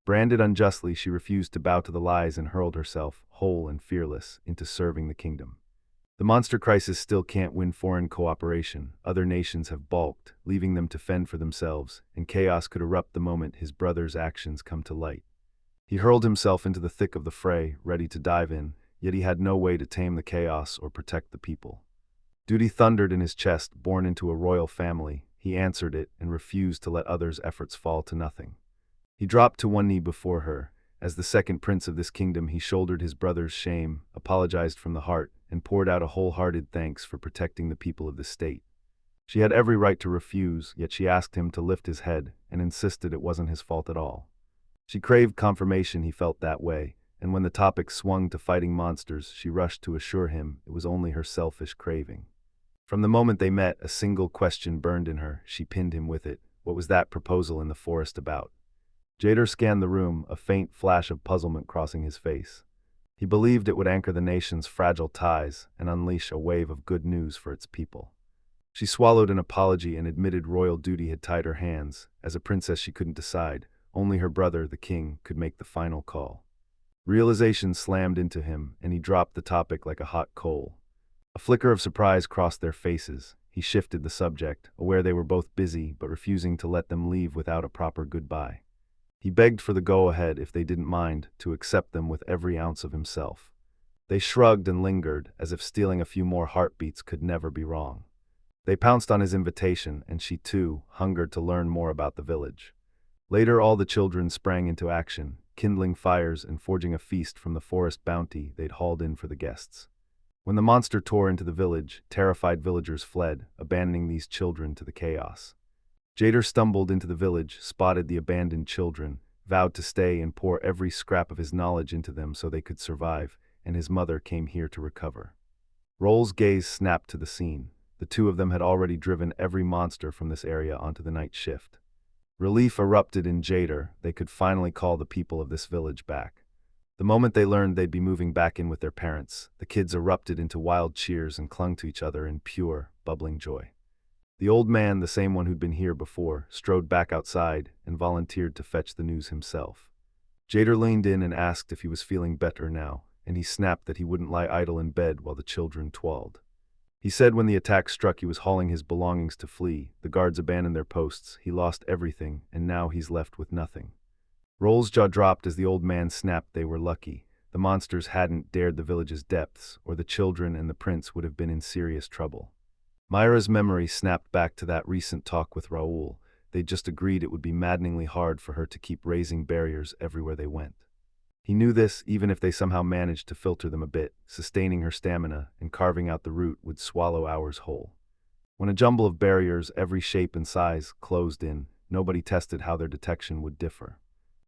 Speaker 1: Branded unjustly, she refused to bow to the lies and hurled herself, whole and fearless, into serving the kingdom. The monster crisis still can't win foreign cooperation. Other nations have balked, leaving them to fend for themselves, and chaos could erupt the moment his brother's actions come to light. He hurled himself into the thick of the fray, ready to dive in, yet he had no way to tame the chaos or protect the people. Duty thundered in his chest. Born into a royal family, he answered it and refused to let others' efforts fall to nothing. He dropped to one knee before her. As the second prince of this kingdom, he shouldered his brother's shame, apologized from the heart, and poured out a wholehearted thanks for protecting the people of the state. She had every right to refuse, yet she asked him to lift his head and insisted it wasn't his fault at all. She craved confirmation he felt that way, and when the topic swung to fighting monsters, she rushed to assure him it was only her selfish craving. From the moment they met, a single question burned in her. She pinned him with it. What was that proposal in the forest about? Jader scanned the room, a faint flash of puzzlement crossing his face. He believed it would anchor the nation's fragile ties and unleash a wave of good news for its people. She swallowed an apology and admitted royal duty had tied her hands. As a princess, she couldn't decide. Only her brother, the king, could make the final call. Realization slammed into him, and he dropped the topic like a hot coal. A flicker of surprise crossed their faces. He shifted the subject, aware they were both busy but refusing to let them leave without a proper goodbye. He begged for the go-ahead, if they didn't mind, to accept them with every ounce of himself. They shrugged and lingered, as if stealing a few more heartbeats could never be wrong. They pounced on his invitation, and she too hungered to learn more about the village. Later, all the children sprang into action, kindling fires and forging a feast from the forest bounty they'd hauled in for the guests. When the monster tore into the village, terrified villagers fled, abandoning these children to the chaos. Jader stumbled into the village, spotted the abandoned children, vowed to stay and pour every scrap of his knowledge into them so they could survive, and his mother came here to recover. Roll's gaze snapped to the scene. The two of them had already driven every monster from this area onto the night shift. Relief erupted in Jader. They could finally call the people of this village back. The moment they learned they'd be moving back in with their parents, the kids erupted into wild cheers and clung to each other in pure, bubbling joy. The old man, the same one who'd been here before, strode back outside and volunteered to fetch the news himself. Jader leaned in and asked if he was feeling better now, and he snapped that he wouldn't lie idle in bed while the children twirled. He said when the attack struck he was hauling his belongings to flee, the guards abandoned their posts, he lost everything, and now he's left with nothing. Roll's jaw dropped as the old man snapped they were lucky. The monsters hadn't dared the village's depths, or the children and the prince would have been in serious trouble. Myra's memory snapped back to that recent talk with Raoul. They'd just agreed it would be maddeningly hard for her to keep raising barriers everywhere they went. He knew this, even if they somehow managed to filter them a bit, sustaining her stamina and carving out the route would swallow hours whole. When a jumble of barriers, every shape and size, closed in, nobody tested how their detection would differ.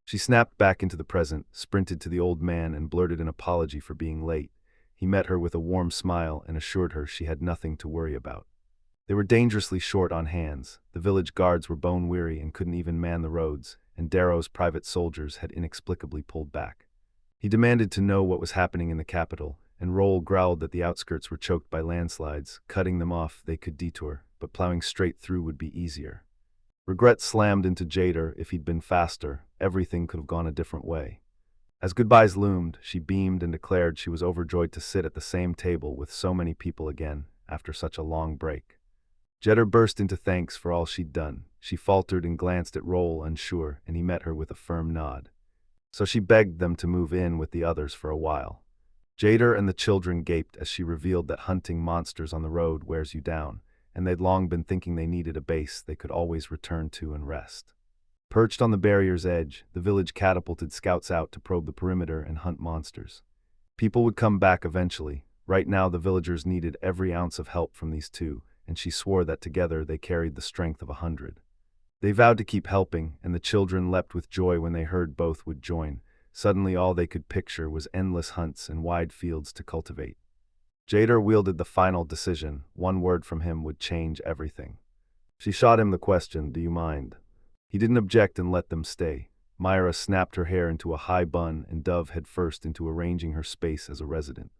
Speaker 1: She snapped back into the present, sprinted to the old man and blurted an apology for being late. He met her with a warm smile and assured her she had nothing to worry about. They were dangerously short on hands. The village guards were bone-weary and couldn't even man the roads, and Darrow's private soldiers had inexplicably pulled back. He demanded to know what was happening in the capital, and Roll growled that the outskirts were choked by landslides. Cutting them off they could detour, but plowing straight through would be easier. Regret slammed into Jader. If he'd been faster, everything could have gone a different way. As goodbyes loomed, she beamed and declared she was overjoyed to sit at the same table with so many people again, after such a long break. Jader burst into thanks for all she'd done. She faltered and glanced at Roll, unsure, and he met her with a firm nod. So she begged them to move in with the others for a while. Jader and the children gaped as she revealed that hunting monsters on the road wears you down, and they'd long been thinking they needed a base they could always return to and rest. Perched on the barrier's edge, the village catapulted scouts out to probe the perimeter and hunt monsters. People would come back eventually. Right now the villagers needed every ounce of help from these two, and she swore that together they carried the strength of 100. They vowed to keep helping, and the children leapt with joy when they heard both would join. Suddenly all they could picture was endless hunts and wide fields to cultivate. Jader wielded the final decision. One word from him would change everything. She shot him the question, "Do you mind?" He didn't object and let them stay. Myra snapped her hair into a high bun and dove headfirst into arranging her space as a resident.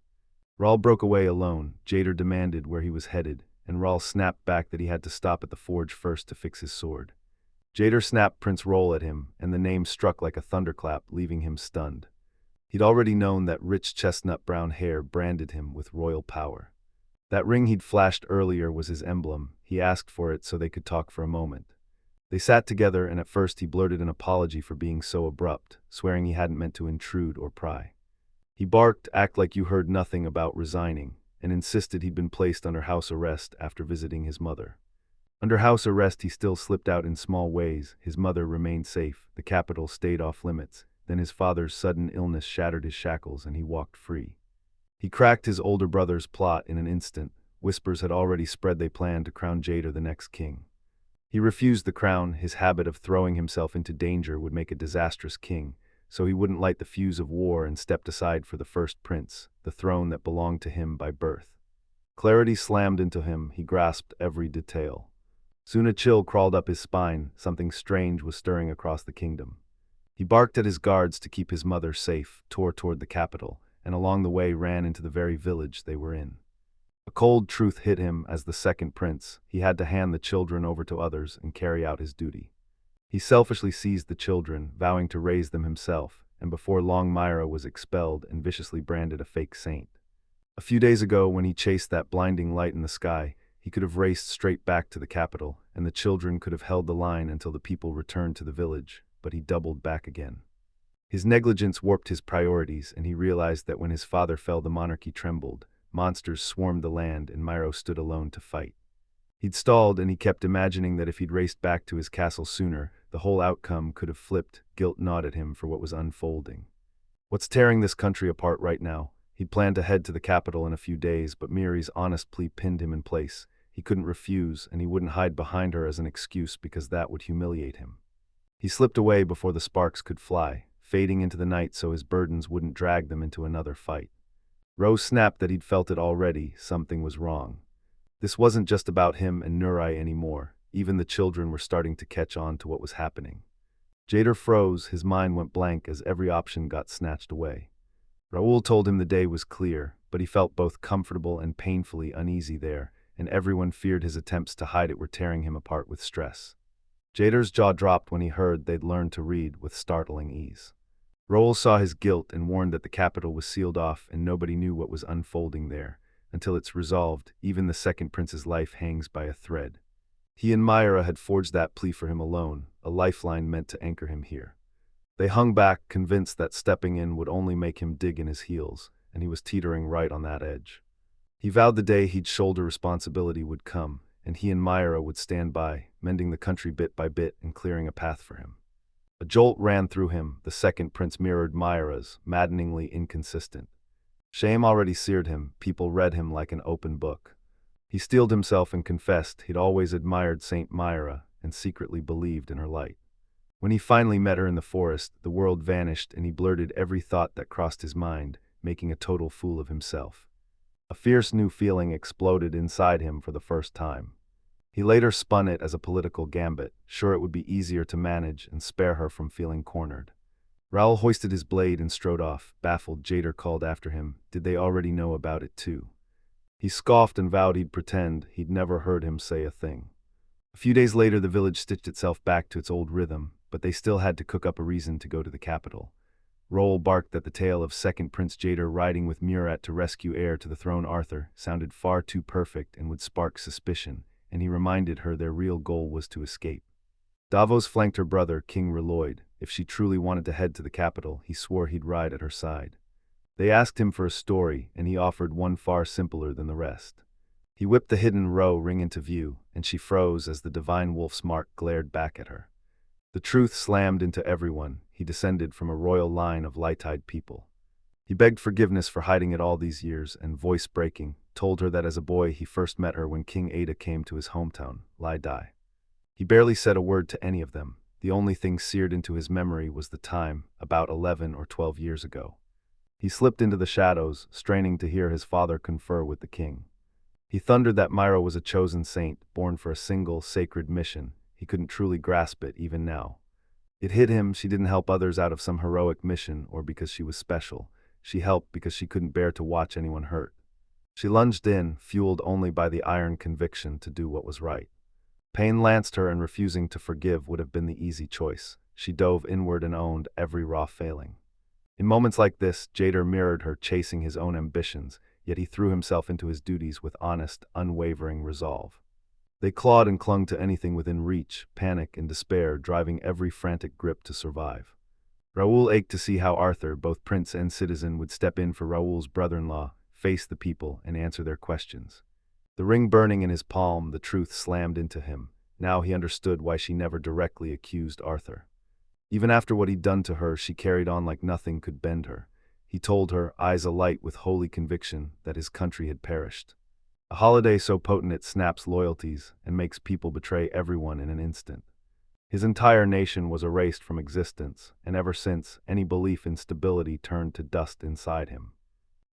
Speaker 1: Raul broke away alone. Jader demanded where he was headed, and Raul snapped back that he had to stop at the forge first to fix his sword. Jader snapped Prince Roll at him, and the name struck like a thunderclap, leaving him stunned. He'd already known that rich chestnut-brown hair branded him with royal power. That ring he'd flashed earlier was his emblem. He asked for it so they could talk for a moment. They sat together, and at first he blurted an apology for being so abrupt, swearing he hadn't meant to intrude or pry. He barked, "Act like you heard nothing about resigning," and insisted he'd been placed under house arrest after visiting his mother. Under house arrest he still slipped out in small ways. His mother remained safe, the capital stayed off limits. Then his father's sudden illness shattered his shackles and he walked free. He cracked his older brother's plot in an instant. whispers had already spread they planned to crown Jader the next king. He refused the crown. His habit of throwing himself into danger would make a disastrous king, so he wouldn't light the fuse of war and stepped aside for the first prince, the throne that belonged to him by birth. Clarity slammed into him. He grasped every detail. Soon a chill crawled up his spine. Something strange was stirring across the kingdom. He barked at his guards to keep his mother safe, tore toward the capital, and along the way ran into the very village they were in. A cold truth hit him. As the second prince, he had to hand the children over to others and carry out his duty. He selfishly seized the children, vowing to raise them himself, and before long Myra was expelled and viciously branded a fake saint. A few days ago, when he chased that blinding light in the sky, he could have raced straight back to the capital, and the children could have held the line until the people returned to the village, but he doubled back again. His negligence warped his priorities, and he realized that when his father fell, the monarchy trembled. Monsters swarmed the land, and Myro stood alone to fight. He'd stalled, and he kept imagining that if he'd raced back to his castle sooner, the whole outcome could have flipped. Guilt gnawed at him for what was unfolding. What's tearing this country apart right now? He'd planned to head to the capital in a few days, but Miri's honest plea pinned him in place. He couldn't refuse, and he wouldn't hide behind her as an excuse because that would humiliate him. He slipped away before the sparks could fly, fading into the night so his burdens wouldn't drag them into another fight. Rose snapped that he'd felt it already. Something was wrong. This wasn't just about him and Nurai anymore. Even the children were starting to catch on to what was happening. Jader froze. His mind went blank as every option got snatched away. Raoul told him the day was clear, but he felt both comfortable and painfully uneasy there, and everyone feared his attempts to hide it were tearing him apart with stress. Jader's jaw dropped when he heard they'd learned to read with startling ease. Raoul saw his guilt and warned that the capital was sealed off and nobody knew what was unfolding there. Until it's resolved, even the second prince's life hangs by a thread. He and Myra had forged that plea for him alone, a lifeline meant to anchor him here. They hung back, convinced that stepping in would only make him dig in his heels, and he was teetering right on that edge. He vowed the day he'd shoulder responsibility would come, and he and Myra would stand by, mending the country bit by bit and clearing a path for him. A jolt ran through him. The second prince mirrored Myra's, maddeningly inconsistent. Shame already seared him. People read him like an open book. He steeled himself and confessed he'd always admired Saint Myra and secretly believed in her light. When he finally met her in the forest, the world vanished and he blurted every thought that crossed his mind, making a total fool of himself. A fierce new feeling exploded inside him for the first time. He later spun it as a political gambit, sure it would be easier to manage and spare her from feeling cornered. Raoul hoisted his blade and strode off. Baffled, Jader called after him. Did they already know about it too? He scoffed and vowed he'd pretend he'd never heard him say a thing. A few days later, the village stitched itself back to its old rhythm, but they still had to cook up a reason to go to the capital. Raoul barked that the tale of second Prince Jader riding with Murat to rescue heir to the throne Arthur sounded far too perfect and would spark suspicion, and he reminded her their real goal was to escape. Davos flanked her brother, King Reloid. If she truly wanted to head to the capital, he swore he'd ride at her side. They asked him for a story, and he offered one far simpler than the rest. He whipped the hidden row ring into view, and she froze as the divine wolf's mark glared back at her. The truth slammed into everyone. He descended from a royal line of light-eyed people. He begged forgiveness for hiding it all these years, and voice-breaking, told her that as a boy he first met her when King Ada came to his hometown, Lai Dai. He barely said a word to any of them. The only thing seared into his memory was the time, about 11 or 12 years ago. He slipped into the shadows, straining to hear his father confer with the king. He thundered that Myra was a chosen saint, born for a single, sacred mission. He couldn't truly grasp it, even now. It hit him. She didn't help others out of some heroic mission or because she was special. She helped because she couldn't bear to watch anyone hurt. She lunged in, fueled only by the iron conviction to do what was right. Pain lanced her, and refusing to forgive would have been the easy choice. She dove inward and owned every raw failing. In moments like this, Jader mirrored her, chasing his own ambitions, yet he threw himself into his duties with honest, unwavering resolve. They clawed and clung to anything within reach, panic and despair driving every frantic grip to survive. Raoul ached to see how Arthur, both prince and citizen, would step in for Raoul's brother-in-law, face the people, and answer their questions. The ring burning in his palm, the truth slammed into him. Now he understood why she never directly accused Arthur. Even after what he'd done to her, she carried on like nothing could bend her. He told her, eyes alight with holy conviction, that his country had perished. A holiday so potent it snaps loyalties and makes people betray everyone in an instant. His entire nation was erased from existence, and ever since, any belief in stability turned to dust inside him.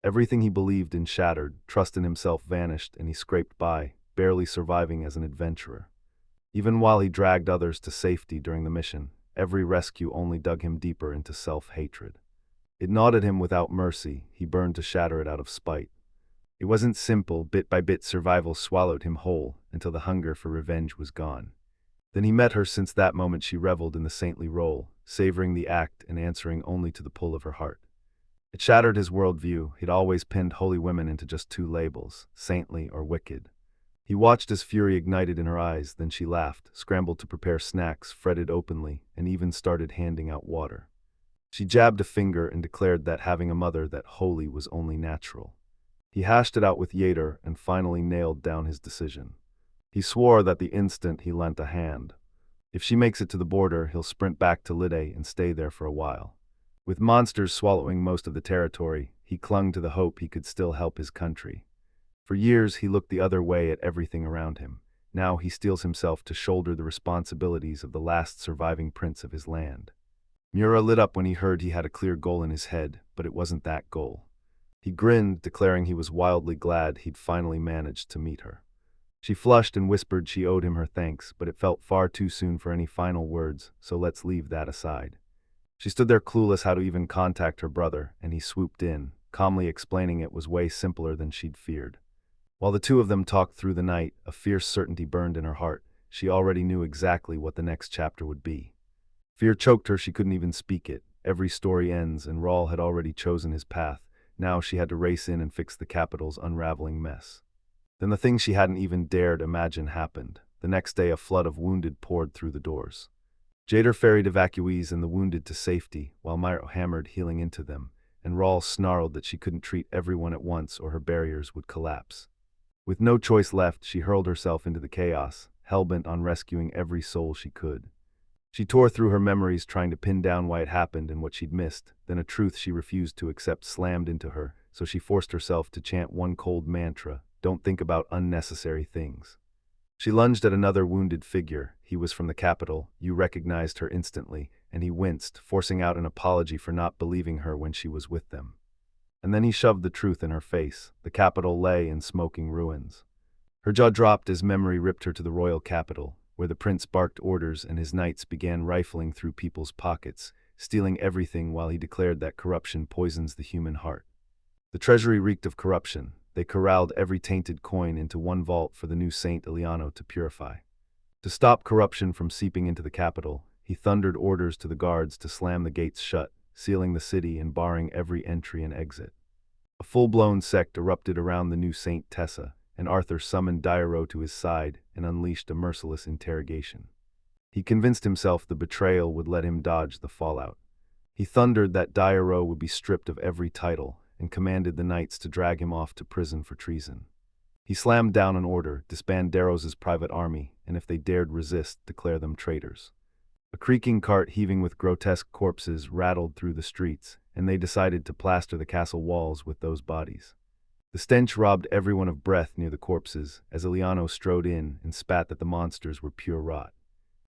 Speaker 1: Everything he believed in shattered, trust in himself vanished, and he scraped by, barely surviving as an adventurer. Even while he dragged others to safety during the mission, every rescue only dug him deeper into self-hatred. It gnawed at him without mercy, he burned to shatter it out of spite. It wasn't simple, bit by bit survival swallowed him whole, until the hunger for revenge was gone. Then he met her. Since that moment she reveled in the saintly role, savoring the act and answering only to the pull of her heart. It shattered his worldview. He'd always pinned holy women into just two labels, saintly or wicked. He watched as fury ignited in her eyes, then she laughed, scrambled to prepare snacks, fretted openly, and even started handing out water. She jabbed a finger and declared that having a mother that holy was only natural. He hashed it out with Yandere and finally nailed down his decision. He swore that the instant he lent a hand. If she makes it to the border, he'll sprint back to Lide and stay there for a while. With monsters swallowing most of the territory, he clung to the hope he could still help his country. For years he looked the other way at everything around him. Now he steels himself to shoulder the responsibilities of the last surviving prince of his land. Mura lit up when he heard he had a clear goal in his head, but it wasn't that goal. He grinned, declaring he was wildly glad he'd finally managed to meet her. She flushed and whispered she owed him her thanks, but it felt far too soon for any final words, so let's leave that aside. She stood there clueless how to even contact her brother, and he swooped in, calmly explaining it was way simpler than she'd feared. While the two of them talked through the night, a fierce certainty burned in her heart. She already knew exactly what the next chapter would be. Fear choked her, she couldn't even speak it. Every story ends, and Raul had already chosen his path. Now she had to race in and fix the capital's unraveling mess. Then the thing she hadn't even dared imagine happened. The next day a flood of wounded poured through the doors. Jader ferried evacuees and the wounded to safety, while Myro hammered healing into them, and Raul snarled that she couldn't treat everyone at once or her barriers would collapse. With no choice left, she hurled herself into the chaos, hell-bent on rescuing every soul she could. She tore through her memories trying to pin down why it happened and what she'd missed, then a truth she refused to accept slammed into her, so she forced herself to chant one cold mantra: don't think about unnecessary things. She lunged at another wounded figure. He was from the capital. You recognized her instantly, and he winced, forcing out an apology for not believing her when she was with them. And then he shoved the truth in her face. The capital lay in smoking ruins. Her jaw dropped as memory ripped her to the royal capital, where the prince barked orders and his knights began rifling through people's pockets, stealing everything while he declared that corruption poisons the human heart. The treasury reeked of corruption. They corralled every tainted coin into one vault for the new Saint Eliano to purify. To stop corruption from seeping into the capital, he thundered orders to the guards to slam the gates shut, sealing the city and barring every entry and exit. A full-blown sect erupted around the new Saint Tessa, and Arthur summoned Diaro to his side and unleashed a merciless interrogation. He convinced himself the betrayal would let him dodge the fallout. He thundered that Diaro would be stripped of every title, and commanded the knights to drag him off to prison for treason. He slammed down an order: disband Darrow's private army, and if they dared resist, declare them traitors. A creaking cart heaving with grotesque corpses rattled through the streets, and they decided to plaster the castle walls with those bodies. The stench robbed everyone of breath near the corpses, as Eliano strode in and spat that the monsters were pure rot.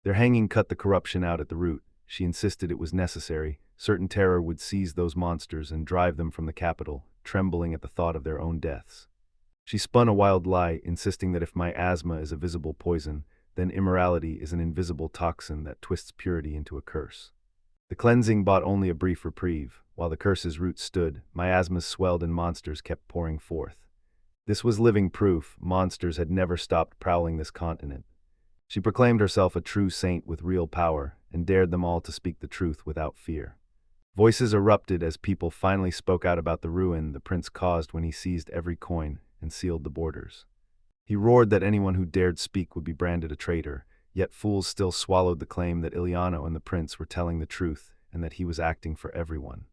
Speaker 1: Their hanging cut the corruption out at the root. She insisted it was necessary. Certain terror would seize those monsters and drive them from the capital, trembling at the thought of their own deaths. She spun a wild lie, insisting that if miasma is a visible poison, then immorality is an invisible toxin that twists purity into a curse. The cleansing bought only a brief reprieve. While the curse's roots stood, miasmas swelled and monsters kept pouring forth. This was living proof. Monsters had never stopped prowling this continent. She proclaimed herself a true saint with real power, and dared them all to speak the truth without fear. Voices erupted as people finally spoke out about the ruin the prince caused when he seized every coin and sealed the borders. He roared that anyone who dared speak would be branded a traitor, yet fools still swallowed the claim that Eliano and the prince were telling the truth and that he was acting for everyone.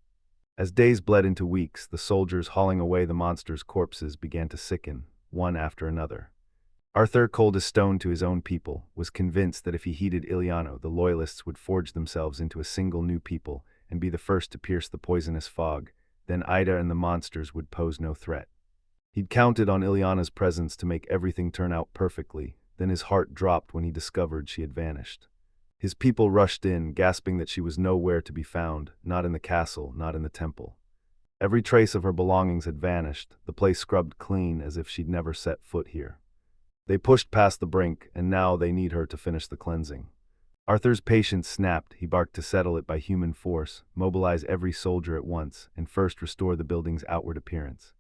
Speaker 1: As days bled into weeks, the soldiers hauling away the monsters' corpses began to sicken, one after another. Arthur, cold as stone to his own people, was convinced that if he heeded Eliano, the loyalists would forge themselves into a single new people and be the first to pierce the poisonous fog. Then Ida and the monsters would pose no threat. He'd counted on Ileana's presence to make everything turn out perfectly, then his heart dropped when he discovered she had vanished. His people rushed in, gasping that she was nowhere to be found, not in the castle, not in the temple. Every trace of her belongings had vanished, the place scrubbed clean as if she'd never set foot here. They pushed past the brink, and now they need her to finish the cleansing. Arthur's patience snapped. He barked to settle it by human force, mobilize every soldier at once, and first restore the building's outward appearance.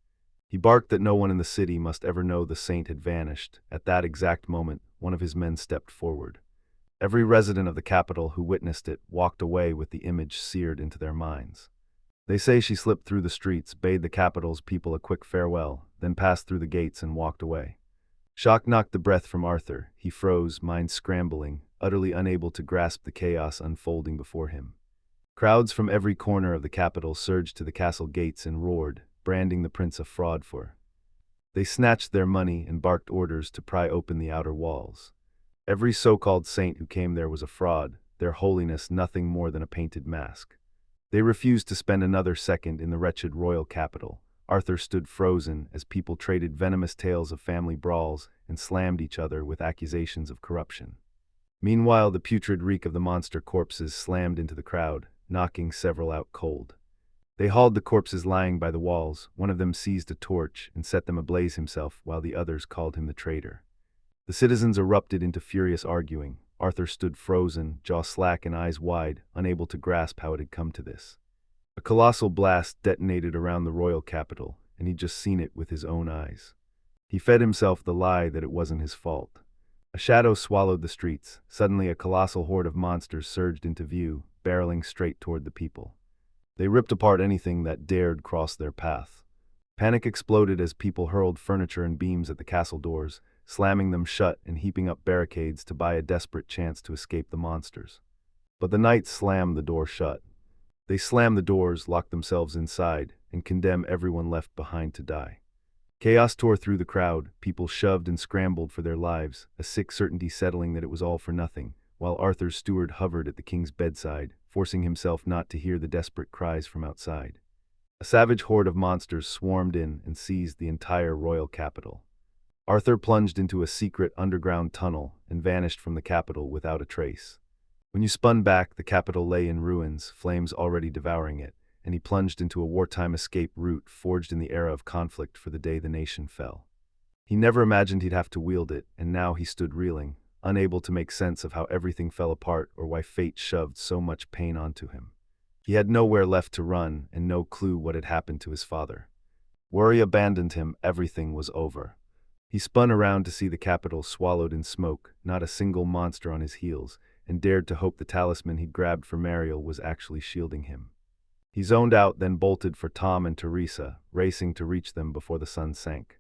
Speaker 1: He barked that no one in the city must ever know the saint had vanished. At that exact moment, one of his men stepped forward. Every resident of the capital who witnessed it walked away with the image seared into their minds. They say she slipped through the streets, bade the capital's people a quick farewell, then passed through the gates and walked away. Shock knocked the breath from Arthur. He froze, mind scrambling, utterly unable to grasp the chaos unfolding before him. Crowds from every corner of the capital surged to the castle gates and roared, branding the prince a fraud for. They snatched their money and barked orders to pry open the outer walls. Every so-called saint who came there was a fraud, their holiness nothing more than a painted mask. They refused to spend another second in the wretched royal capital. Arthur stood frozen as people traded venomous tales of family brawls and slammed each other with accusations of corruption. Meanwhile, the putrid reek of the monster corpses slammed into the crowd, knocking several out cold. They hauled the corpses lying by the walls. One of them seized a torch and set them ablaze himself, while the others called him the traitor. The citizens erupted into furious arguing. Arthur stood frozen, jaw slack and eyes wide, unable to grasp how it had come to this. A colossal blast detonated around the royal capital, and he'd just seen it with his own eyes. He fed himself the lie that it wasn't his fault. A shadow swallowed the streets. Suddenly a colossal horde of monsters surged into view, barreling straight toward the people. They ripped apart anything that dared cross their path. Panic exploded as people hurled furniture and beams at the castle doors, slamming them shut and heaping up barricades to buy a desperate chance to escape the monsters. But the knights slammed the door shut. They slammed the doors, locked themselves inside, and condemned everyone left behind to die. Chaos tore through the crowd. People shoved and scrambled for their lives, a sick certainty settling that it was all for nothing, while Arthur's steward hovered at the king's bedside, forcing himself not to hear the desperate cries from outside. A savage horde of monsters swarmed in and seized the entire royal capital. Arthur plunged into a secret underground tunnel and vanished from the capital without a trace. When you spun back, the capital lay in ruins, flames already devouring it, and he plunged into a wartime escape route forged in the era of conflict for the day the nation fell. He never imagined he'd have to wield it, and now he stood reeling, unable to make sense of how everything fell apart or why fate shoved so much pain onto him. He had nowhere left to run and no clue what had happened to his father. Worry abandoned him. Everything was over. He spun around to see the capital swallowed in smoke, not a single monster on his heels, and dared to hope the talisman he'd grabbed for Mariel was actually shielding him. He zoned out, then bolted for Tom and Teresa, racing to reach them before the sun sank.